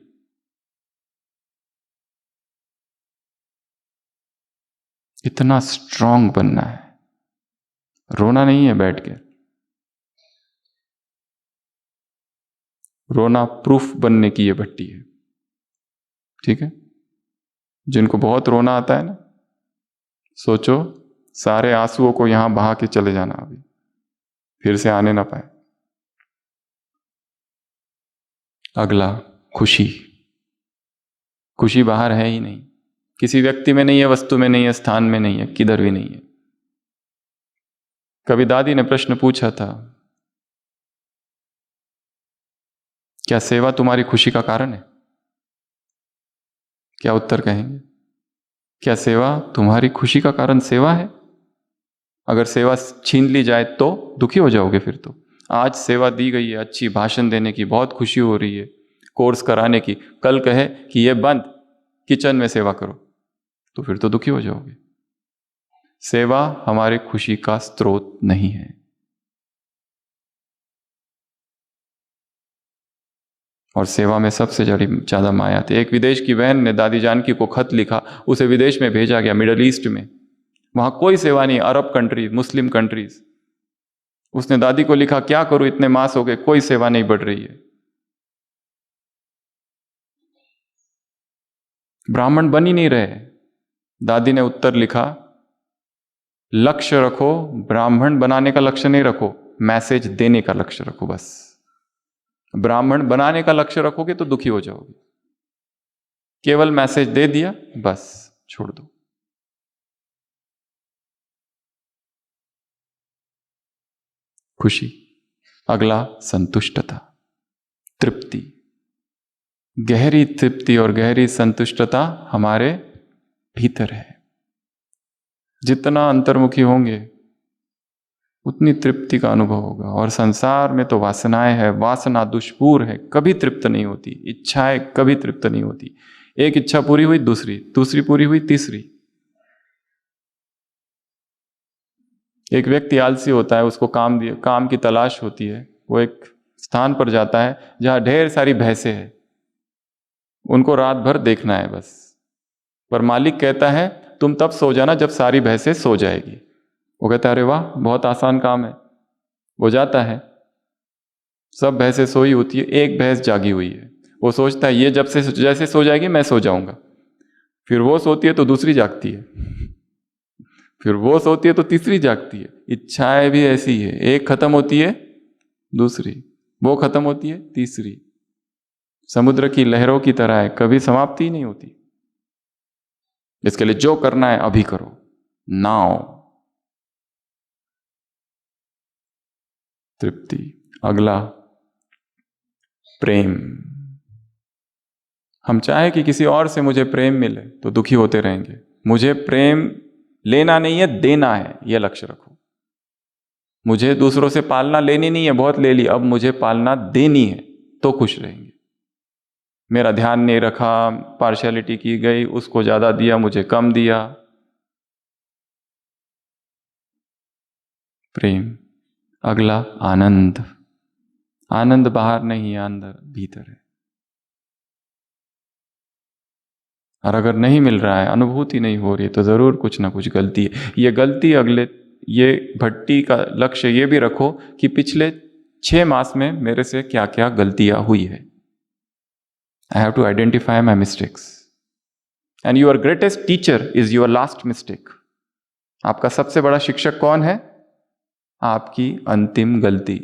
इतना स्ट्रांग बनना है। रोना नहीं है बैठ के। रोना प्रूफ बनने की ये भट्टी है, ठीक है। जिनको बहुत रोना आता है ना, सोचो सारे आंसुओं को यहां बहा के चले जाना, अभी फिर से आने ना पाए। अगला, खुशी। खुशी बाहर है ही नहीं, किसी व्यक्ति में नहीं है, वस्तु में नहीं है, स्थान में नहीं है, किधर भी नहीं है। कभी दादी ने प्रश्न पूछा था, क्या सेवा तुम्हारी खुशी का कारण है? क्या उत्तर कहेंगे? क्या सेवा तुम्हारी खुशी का कारण सेवा है? अगर सेवा छीन ली जाए तो दुखी हो जाओगे फिर तो। आज सेवा दी गई है, अच्छी भाषण देने की बहुत खुशी हो रही है, कोर्स कराने की, कल कहे कि ये बंद, किचन में सेवा करो, तो फिर तो दुखी हो जाओगे। सेवा हमारी खुशी का स्रोत नहीं है। और सेवा में सबसे ज्यादा माया थी। एक विदेश की बहन ने दादी जानकी को खत लिखा, उसे विदेश में भेजा गया, मिडल ईस्ट में। वहां कोई सेवा नहीं, अरब कंट्रीज, मुस्लिम कंट्रीज। उसने दादी को लिखा, क्या करूं, इतने मास हो गए, कोई सेवा नहीं बढ़ रही है। ब्राह्मण बन ही नहीं रहे। दादी ने उत्तर लिखा, लक्ष्य रखो, ब्राह्मण बनाने का लक्ष्य नहीं रखो, मैसेज देने का लक्ष्य रखो बस। ब्राह्मण बनाने का लक्ष्य रखोगे तो दुखी हो जाओगे। केवल मैसेज दे दिया, बस छोड़ दो। खुशी। अगला संतुष्टता, तृप्ति। गहरी तृप्ति और गहरी संतुष्टता हमारे भीतर है। जितना अंतर्मुखी होंगे उतनी तृप्ति का अनुभव होगा। और संसार में तो वासनाएं है, वासना दुष्पूर है, कभी तृप्त नहीं होती। इच्छाएं कभी तृप्त नहीं होती। एक इच्छा पूरी हुई, दूसरी, दूसरी पूरी हुई, तीसरी। एक व्यक्ति आलसी होता है, उसको काम की तलाश होती है। वो एक स्थान पर जाता है जहां ढेर सारी भैंसें हैं, उनको रात भर देखना है बस। पर मालिक कहता है तुम तब सो जाना जब सारी भैंसें सो जाएगी। वो कहता है अरे वाह, बहुत आसान काम है। वो जाता है, सब भैंसें सोई होती है, एक भैंस जागी हुई है। वो सोचता है ये जैसे सो जाएगी मैं सो जाऊंगा। फिर वो सोती है तो दूसरी जागती है, फिर वो सोती है तो तीसरी जागती है। इच्छाएं भी ऐसी है, एक खत्म होती है दूसरी, वो खत्म होती है तीसरी। समुद्र की लहरों की तरह है, कभी समाप्ति ही नहीं होती। इसके लिए जो करना है अभी करो, नाउ। तृप्ति। अगला प्रेम। हम चाहे कि किसी और से मुझे प्रेम मिले तो दुखी होते रहेंगे। मुझे प्रेम लेना नहीं है, देना है, यह लक्ष्य रखो। मुझे दूसरों से पालना लेनी नहीं है, बहुत ले ली, अब मुझे पालना देनी है, तो खुश रहेंगे। मेरा ध्यान नहीं रखा, पार्शियलिटी की गई, उसको ज्यादा दिया, मुझे कम दिया। प्रेम। अगला आनंद। आनंद बाहर नहीं है, अंदर भीतर है। और अगर नहीं मिल रहा है, अनुभूति नहीं हो रही है, तो जरूर कुछ ना कुछ गलती है। ये गलती ये भट्टी का लक्ष्य ये भी रखो कि पिछले 6 मास में मेरे से क्या क्या गलतियां हुई है। I have to identify my mistakes. And your greatest teacher is your last mistake. आपका सबसे बड़ा शिक्षक कौन है? आपकी अंतिम गलती।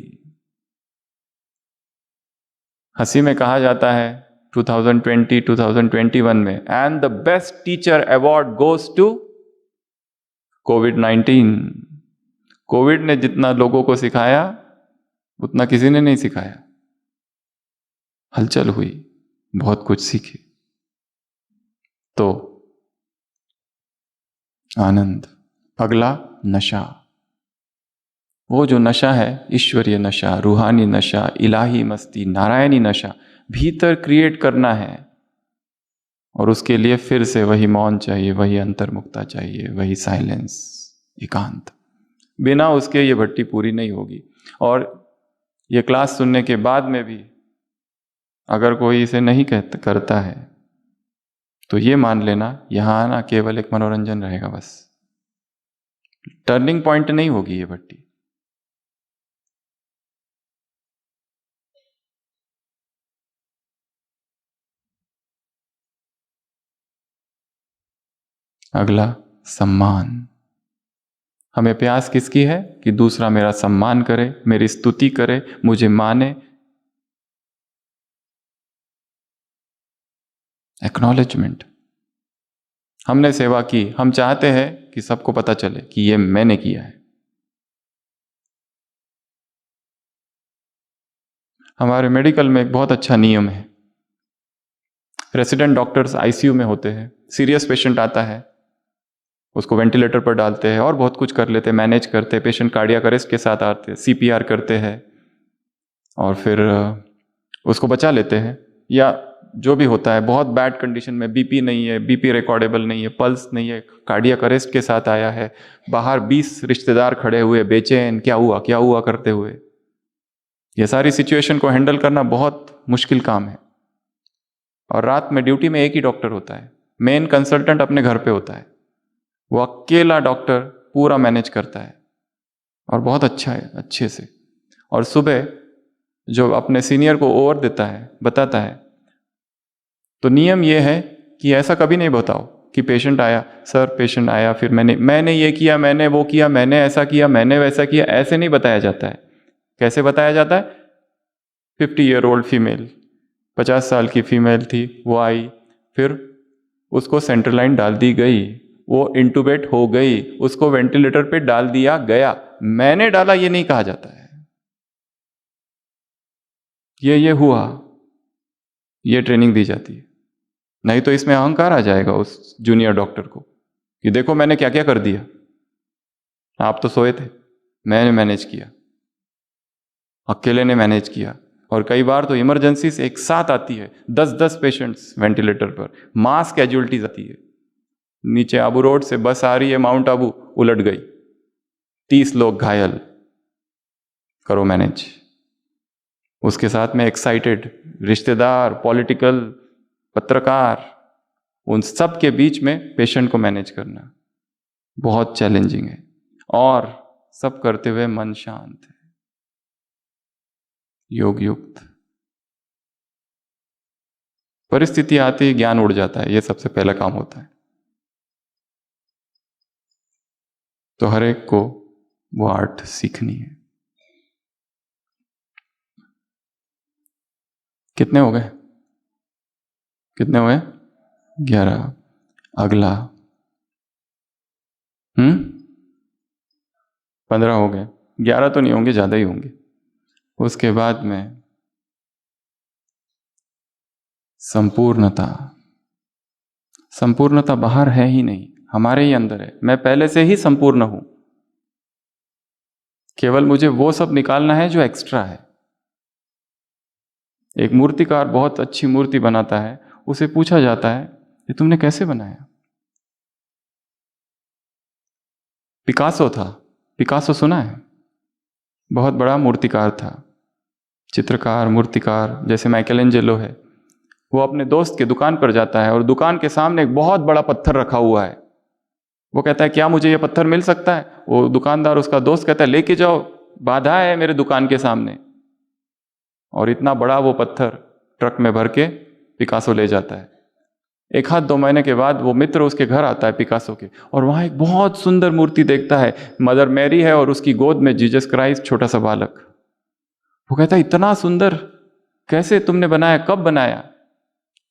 हंसी में कहा जाता है 2020, 2021 में, and the best teacher award goes to COVID-19. Covid ने जितना लोगों को सिखाया उतना किसी ने नहीं सिखाया। हलचल हुई, बहुत कुछ सीखे। तो आनंद। अगला नशा। वो जो नशा है, ईश्वरीय नशा, रूहानी नशा, इलाही मस्ती, नारायणी नशा, भीतर क्रिएट करना है। और उसके लिए फिर से वही मौन चाहिए, वही अंतर्मुक्ता चाहिए, वही साइलेंस, एकांत। बिना उसके ये भट्टी पूरी नहीं होगी। और ये क्लास सुनने के बाद में भी अगर कोई इसे नहीं करता है तो ये मान लेना यहां आना केवल एक मनोरंजन रहेगा, बस टर्निंग पॉइंट नहीं होगी ये भट्टी। अगला सम्मान। हमें प्यास किसकी है? कि दूसरा मेरा सम्मान करे, मेरी स्तुति करे, मुझे माने। एक्नॉलेजमेंट। हमने सेवा की, हम चाहते हैं कि सबको पता चले कि ये मैंने किया है। हमारे मेडिकल में एक बहुत अच्छा नियम है। रेसिडेंट डॉक्टर्स आईसीयू में होते हैं, सीरियस पेशेंट आता है, उसको वेंटिलेटर पर डालते हैं और बहुत कुछ कर लेते हैं, मैनेज करते हैं। पेशेंट कार्डियक अरेस्ट के साथ आते हैं, सीपीआर करते हैं और फिर उसको बचा लेते हैं। या जो भी होता है, बहुत बैड कंडीशन में, बीपी नहीं है, बीपी रिकॉर्डेबल नहीं है, पल्स नहीं है, कार्डियक अरेस्ट के साथ आया है, बाहर 20 रिश्तेदार खड़े हुए बेचैन, क्या हुआ करते हुए। ये सारी सिचुएशन को हैंडल करना बहुत मुश्किल काम है। और रात में ड्यूटी में एक ही डॉक्टर होता है, मेन कंसल्टेंट अपने घर पे होता है, वो अकेला डॉक्टर पूरा मैनेज करता है और बहुत अच्छा है, अच्छे से। और सुबह जो अपने सीनियर को ओवर देता है, बताता है, तो नियम ये है कि ऐसा कभी नहीं बताओ कि पेशेंट आया, सर पेशेंट आया, फिर मैंने ये किया, मैंने वो किया, मैंने ऐसा किया, मैंने वैसा किया, ऐसे नहीं बताया जाता है। कैसे बताया जाता है? 50 ईयर ओल्ड फीमेल, 50 साल की फीमेल थी, वो आई, फिर उसको सेंट्रल लाइन डाल दी गई, वो इंटूबेट हो गई, उसको वेंटिलेटर पे डाल दिया गया। मैंने डाला ये नहीं कहा जाता है, ये हुआ, ये ट्रेनिंग दी जाती है। नहीं तो इसमें अहंकार आ जाएगा उस जूनियर डॉक्टर को कि देखो मैंने क्या क्या कर दिया, आप तो सोए थे, मैंने मैनेज किया, अकेले ने मैनेज किया। और कई बार तो इमरजेंसी से एक साथ आती है, 10-10 पेशेंट्स वेंटिलेटर पर, मास कैजुअलिटीज आती है। नीचे आबू रोड से बस आ रही है, माउंट आबू, उलट गई, 30 लोग घायल, करो मैनेज। उसके साथ में एक्साइटेड रिश्तेदार, पॉलिटिकल, पत्रकार, उन सब के बीच में पेशेंट को मैनेज करना बहुत चैलेंजिंग है। और सब करते हुए मन शांत है, योग युक्त। परिस्थिति आती है, ज्ञान उड़ जाता है, यह सबसे पहला काम होता है। तो हर एक को वो आर्ट सीखनी है। कितने हो गए? कितने हुए? 11। अगला 15 हो गए, 11 तो नहीं होंगे, ज्यादा ही होंगे। उसके बाद में संपूर्णता। संपूर्णता बाहर है ही नहीं, हमारे ही अंदर है। मैं पहले से ही संपूर्ण हूं, केवल मुझे वो सब निकालना है जो एक्स्ट्रा है। एक मूर्तिकार बहुत अच्छी मूर्ति बनाता है, उसे पूछा जाता है कि तुमने कैसे बनाया? पिकासो था, पिकासो सुना है? बहुत बड़ा मूर्तिकार था, चित्रकार, मूर्तिकार, जैसे माइकलएंजेलो है। वो अपने दोस्त के दुकान पर जाता है और दुकान के सामने एक बहुत बड़ा पत्थर रखा हुआ है। वो कहता है क्या मुझे ये पत्थर मिल सकता है? वो दुकानदार, उसका दोस्त कहता है लेके जाओ, बाधा है मेरे दुकान के सामने। और इतना बड़ा वो पत्थर ट्रक में भर के पिकासो ले जाता है। 1-2 महीने के बाद वो मित्र उसके घर आता है पिकासो के, और वहां एक बहुत सुंदर मूर्ति देखता है, मदर मैरी है और उसकी गोद में जीसस क्राइस्ट, छोटा सा बालक। वो कहता है इतना सुंदर कैसे तुमने बनाया, कब बनाया?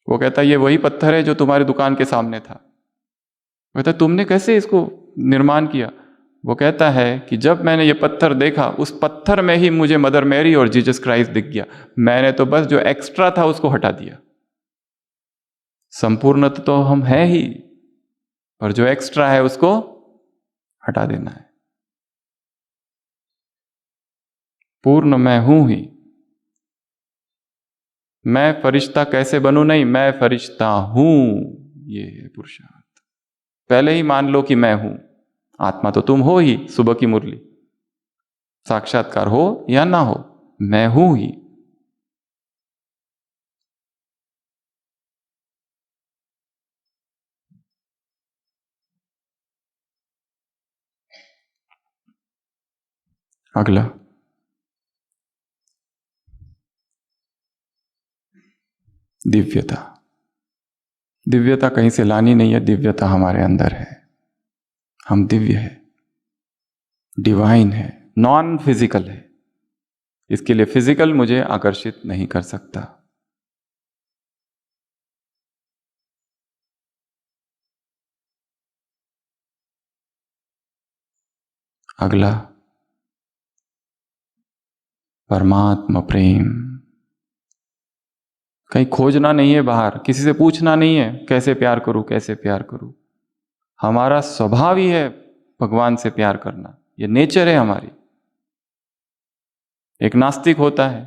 वो कहता है ये वही पत्थर है जो तुम्हारी दुकान के सामने था। वो कहता है तुमने कैसे इसको निर्माण किया? वो कहता है कि जब मैंने ये पत्थर देखा, उस पत्थर में ही मुझे मदर मैरी और जीसस क्राइस्ट दिख गया। मैंने तो बस जो एक्स्ट्रा था उसको हटा दिया। संपूर्ण तो हम है ही, और जो एक्स्ट्रा है उसको हटा देना है। पूर्ण मैं हूं ही। मैं फरिश्ता कैसे बनूं? नहीं, मैं फरिश्ता हूं, ये है पुरुषार्थ। पहले ही मान लो कि मैं हूं। आत्मा तो तुम हो ही, सुबह की मुरली, साक्षात्कार हो या ना हो, मैं हूं ही। अगला दिव्यता। दिव्यता कहीं से लानी नहीं है, दिव्यता हमारे अंदर है। हम दिव्य है, डिवाइन है, नॉन फिजिकल है। इसके लिए फिजिकल मुझे आकर्षित नहीं कर सकता। अगला परमात्मा प्रेम। कहीं खोजना नहीं है बाहर, किसी से पूछना नहीं है कैसे प्यार करूं, कैसे प्यार करूं। हमारा स्वभाव ही है भगवान से प्यार करना, ये नेचर है हमारी। एक नास्तिक होता है,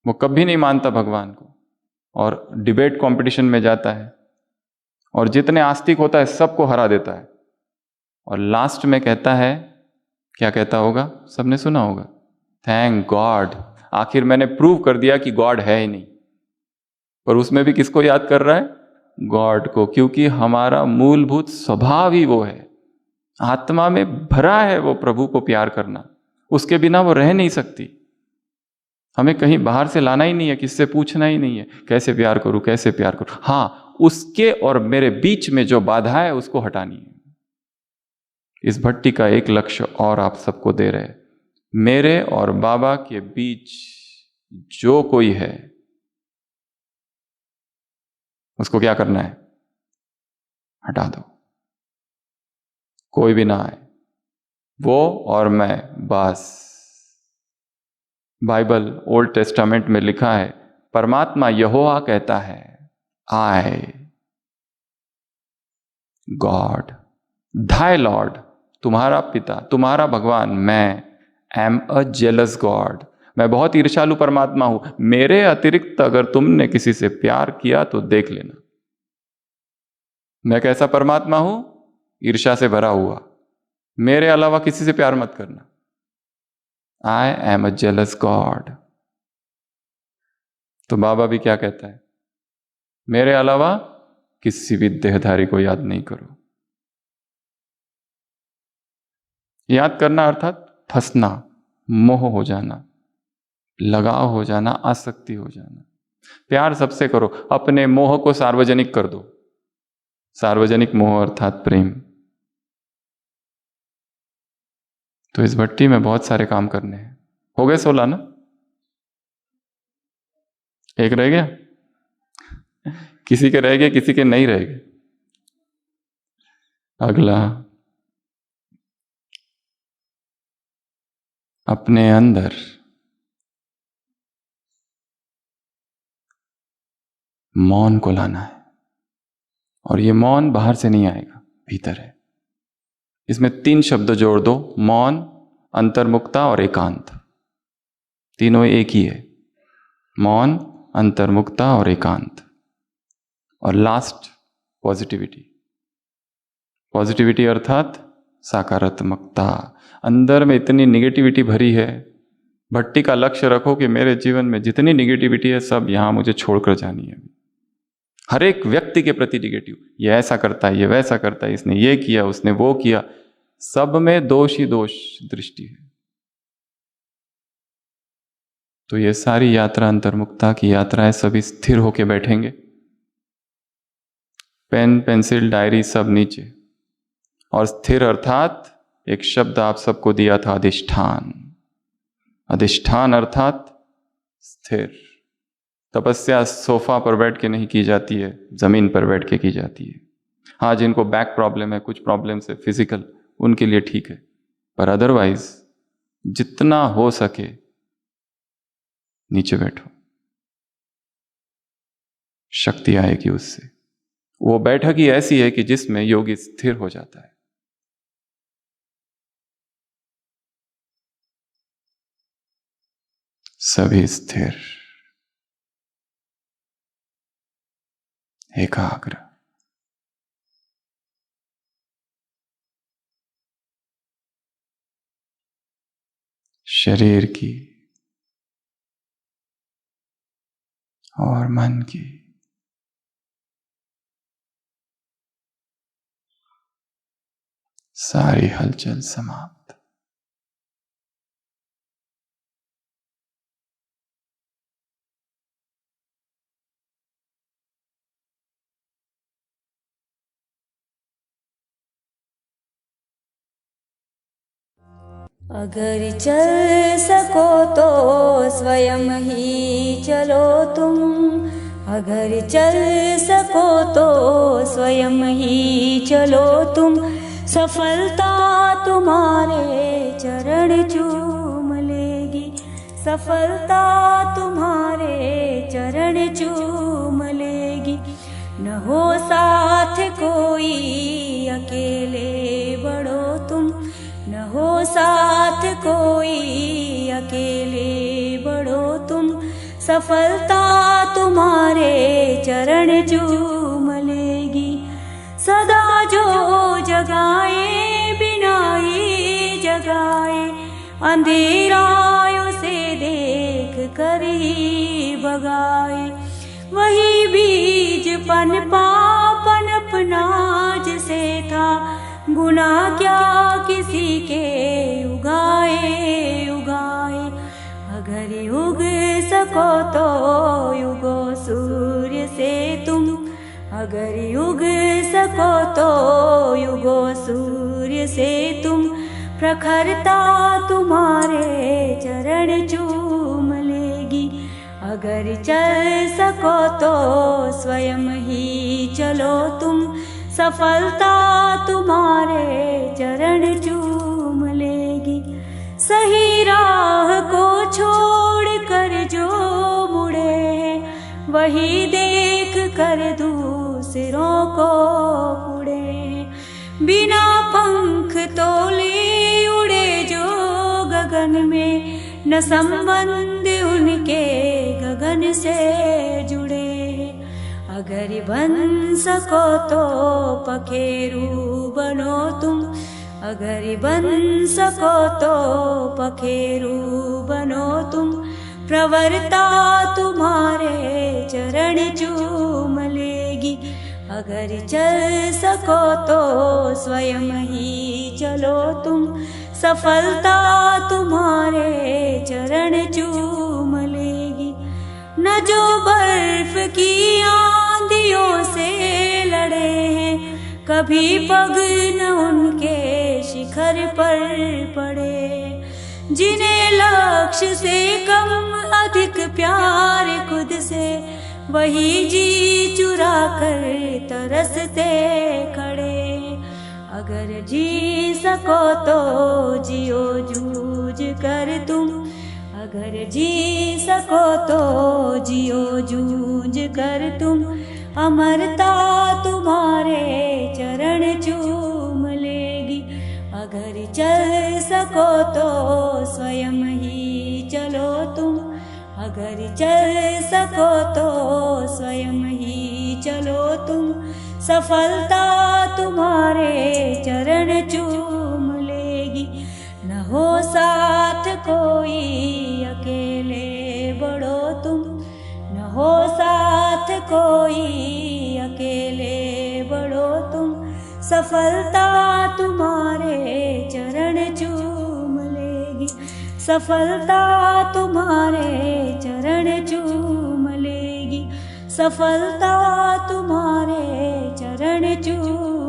वो कभी नहीं मानता भगवान को, और डिबेट कंपटीशन में जाता है, और जितने आस्तिक होता है सबको हरा देता है, और लास्ट में कहता है, क्या कहता होगा? सबने सुना होगा, थैंक गॉड, आखिर मैंने प्रूव कर दिया कि गॉड है ही नहीं। पर उसमें भी किसको याद कर रहा है? गॉड को, क्योंकि हमारा मूलभूत स्वभाव ही वो है। आत्मा में भरा है वो प्रभु को प्यार करना, उसके बिना वो रह नहीं सकती। हमें कहीं बाहर से लाना ही नहीं है, किससे पूछना ही नहीं है कैसे प्यार करूं, कैसे प्यार करूं। हाँ, उसके और मेरे बीच में जो बाधा है उसको हटानी है। इस भट्टी का एक लक्ष्य और आप सबको दे रहे हैं, मेरे और बाबा के बीच जो कोई है उसको क्या करना है? हटा दो। कोई भी ना आए, वो और मैं, बस। बाइबल ओल्ड टेस्टामेंट में लिखा है, परमात्मा यहोवा कहता है, आई गॉड थाई लॉर्ड, तुम्हारा पिता, तुम्हारा भगवान, मैं एम अ जेलस गॉड, मैं बहुत ईर्ष्यालु परमात्मा हूं। मेरे अतिरिक्त अगर तुमने किसी से प्यार किया तो देख लेना। मैं कैसा परमात्मा हूं? ईर्ष्या से भरा हुआ। मेरे अलावा किसी से प्यार मत करना। I am a jealous God. तो बाबा भी क्या कहता है? मेरे अलावा किसी भी देहधारी को याद नहीं करो। याद करना अर्थात फंसना, मोह हो जाना, लगाव हो जाना, आसक्ति हो जाना। प्यार सबसे करो, अपने मोह को सार्वजनिक कर दो। सार्वजनिक मोह अर्थात प्रेम। तो इस भट्टी में बहुत सारे काम करने हैं। हो गए 16 ना? एक रह गया? किसी के रह गए, किसी के नहीं रह गए। अगला, अपने अंदर मौन को लाना है। और ये मौन बाहर से नहीं आएगा, भीतर है। इसमें 3 शब्द जोड़ दो, मौन, अंतर्मुक्ता और एकांत। तीनों एक ही है, मौन, अंतर्मुक्ता और एकांत। और लास्ट, पॉजिटिविटी। पॉजिटिविटी अर्थात सकारात्मकता। अंदर में इतनी निगेटिविटी भरी है, भट्टी का लक्ष्य रखो कि मेरे जीवन में जितनी निगेटिविटी है सब यहां मुझे छोड़कर जानी है। हर एक व्यक्ति के प्रति निगेटिव, ये ऐसा करता है, ये वैसा करता है, इसने ये किया, उसने वो किया, सब में दोष ही दोष दृष्टि है। तो ये सारी यात्रा अंतर्मुक्ता की यात्रा है। सभी स्थिर होके बैठेंगे, पेन, पेंसिल, डायरी सब नीचे। और स्थिर अर्थात एक शब्द आप सबको दिया था, अधिष्ठान। अधिष्ठान अर्थात स्थिर। तपस्या सोफा पर बैठ के नहीं की जाती है, जमीन पर बैठ के की जाती है। हाँ, जिनको बैक प्रॉब्लम है, कुछ प्रॉब्लम है फिजिकल, उनके लिए ठीक है, पर अदरवाइज जितना हो सके नीचे बैठो, शक्ति आएगी उससे। वो बैठक ही ऐसी है कि जिसमें योगी स्थिर हो जाता है। सभी स्थिर, एकाग्र। शरीर की और मन की सारी हलचल समाप्त। अगर चल सको तो स्वयं ही चलो तुम, अगर चल सको तो स्वयं ही चलो तुम, सफलता तुम्हारे चरण चूम लेगी, सफलता तुम्हारे चरण चूम लेगी। न हो साथ कोई अकेले बढ़ो तुम, न हो साथ कोई अकेले बढ़ो तुम, सफलता तुम्हारे चरण चूम लेगी। सदा जो जगाए बिना ही जगाए, अंधेरा उसे देख कर ही भगाए। वही बीज पनपा पनपना जिसे था, गुनाह क्या किसी के उगाए उगाए। अगर उग सको तो युगो सूर्य से तुम, अगर उग सको तो युगो सूर्य से तुम, प्रखरता तुम्हारे चरण चूम लेगी। अगर चल सको तो स्वयं ही चलो तुम, सफलता तुम्हारे चरण चूम लेगी। सही राह को छोड़ कर जो मुड़े, वही देख कर दूसरों को उड़े। बिना पंख तोले उड़े जो गगन में, न संबंध उनके गगन से जुड़े। अगर बन सको तो पखेरू बनो तुम, अगर बन सको तो पखेरू बनो तुम। प्रवरता तुम्हारे चरण चूम लेगी। अगर चल सको तो स्वयं ही चलो तुम, सफलता तुम्हारे चरण चूम लेगी। न जो बर्फ की आंधियों से लड़े हैं, कभी पग न उनके शिखर पर पड़े। जिन्हें लक्ष्य से कम अधिक प्यार खुद से, वही जी चुरा कर तरसते खड़े। अगर जी सको तो जियो जूझ कर तुम, अगर जी सको तो जियो जूझ कर तुम। अमरता तुम्हारे चरण चूम लेगी। अगर चल सको तो स्वयं ही चलो तुम, अगर चल सको तो स्वयं ही चलो तुम। सफलता तुम्हारे चरण चूम लेगी। न हो साथ कोई अकेले बढ़ो तुम, न हो साथ कोई अकेले बढ़ो तुम। सफलता तुम्हारे चरण चूम लेगी। सफलता तुम्हारे चरण चूम लेगी। सफलता तुम्हारे चरण चूम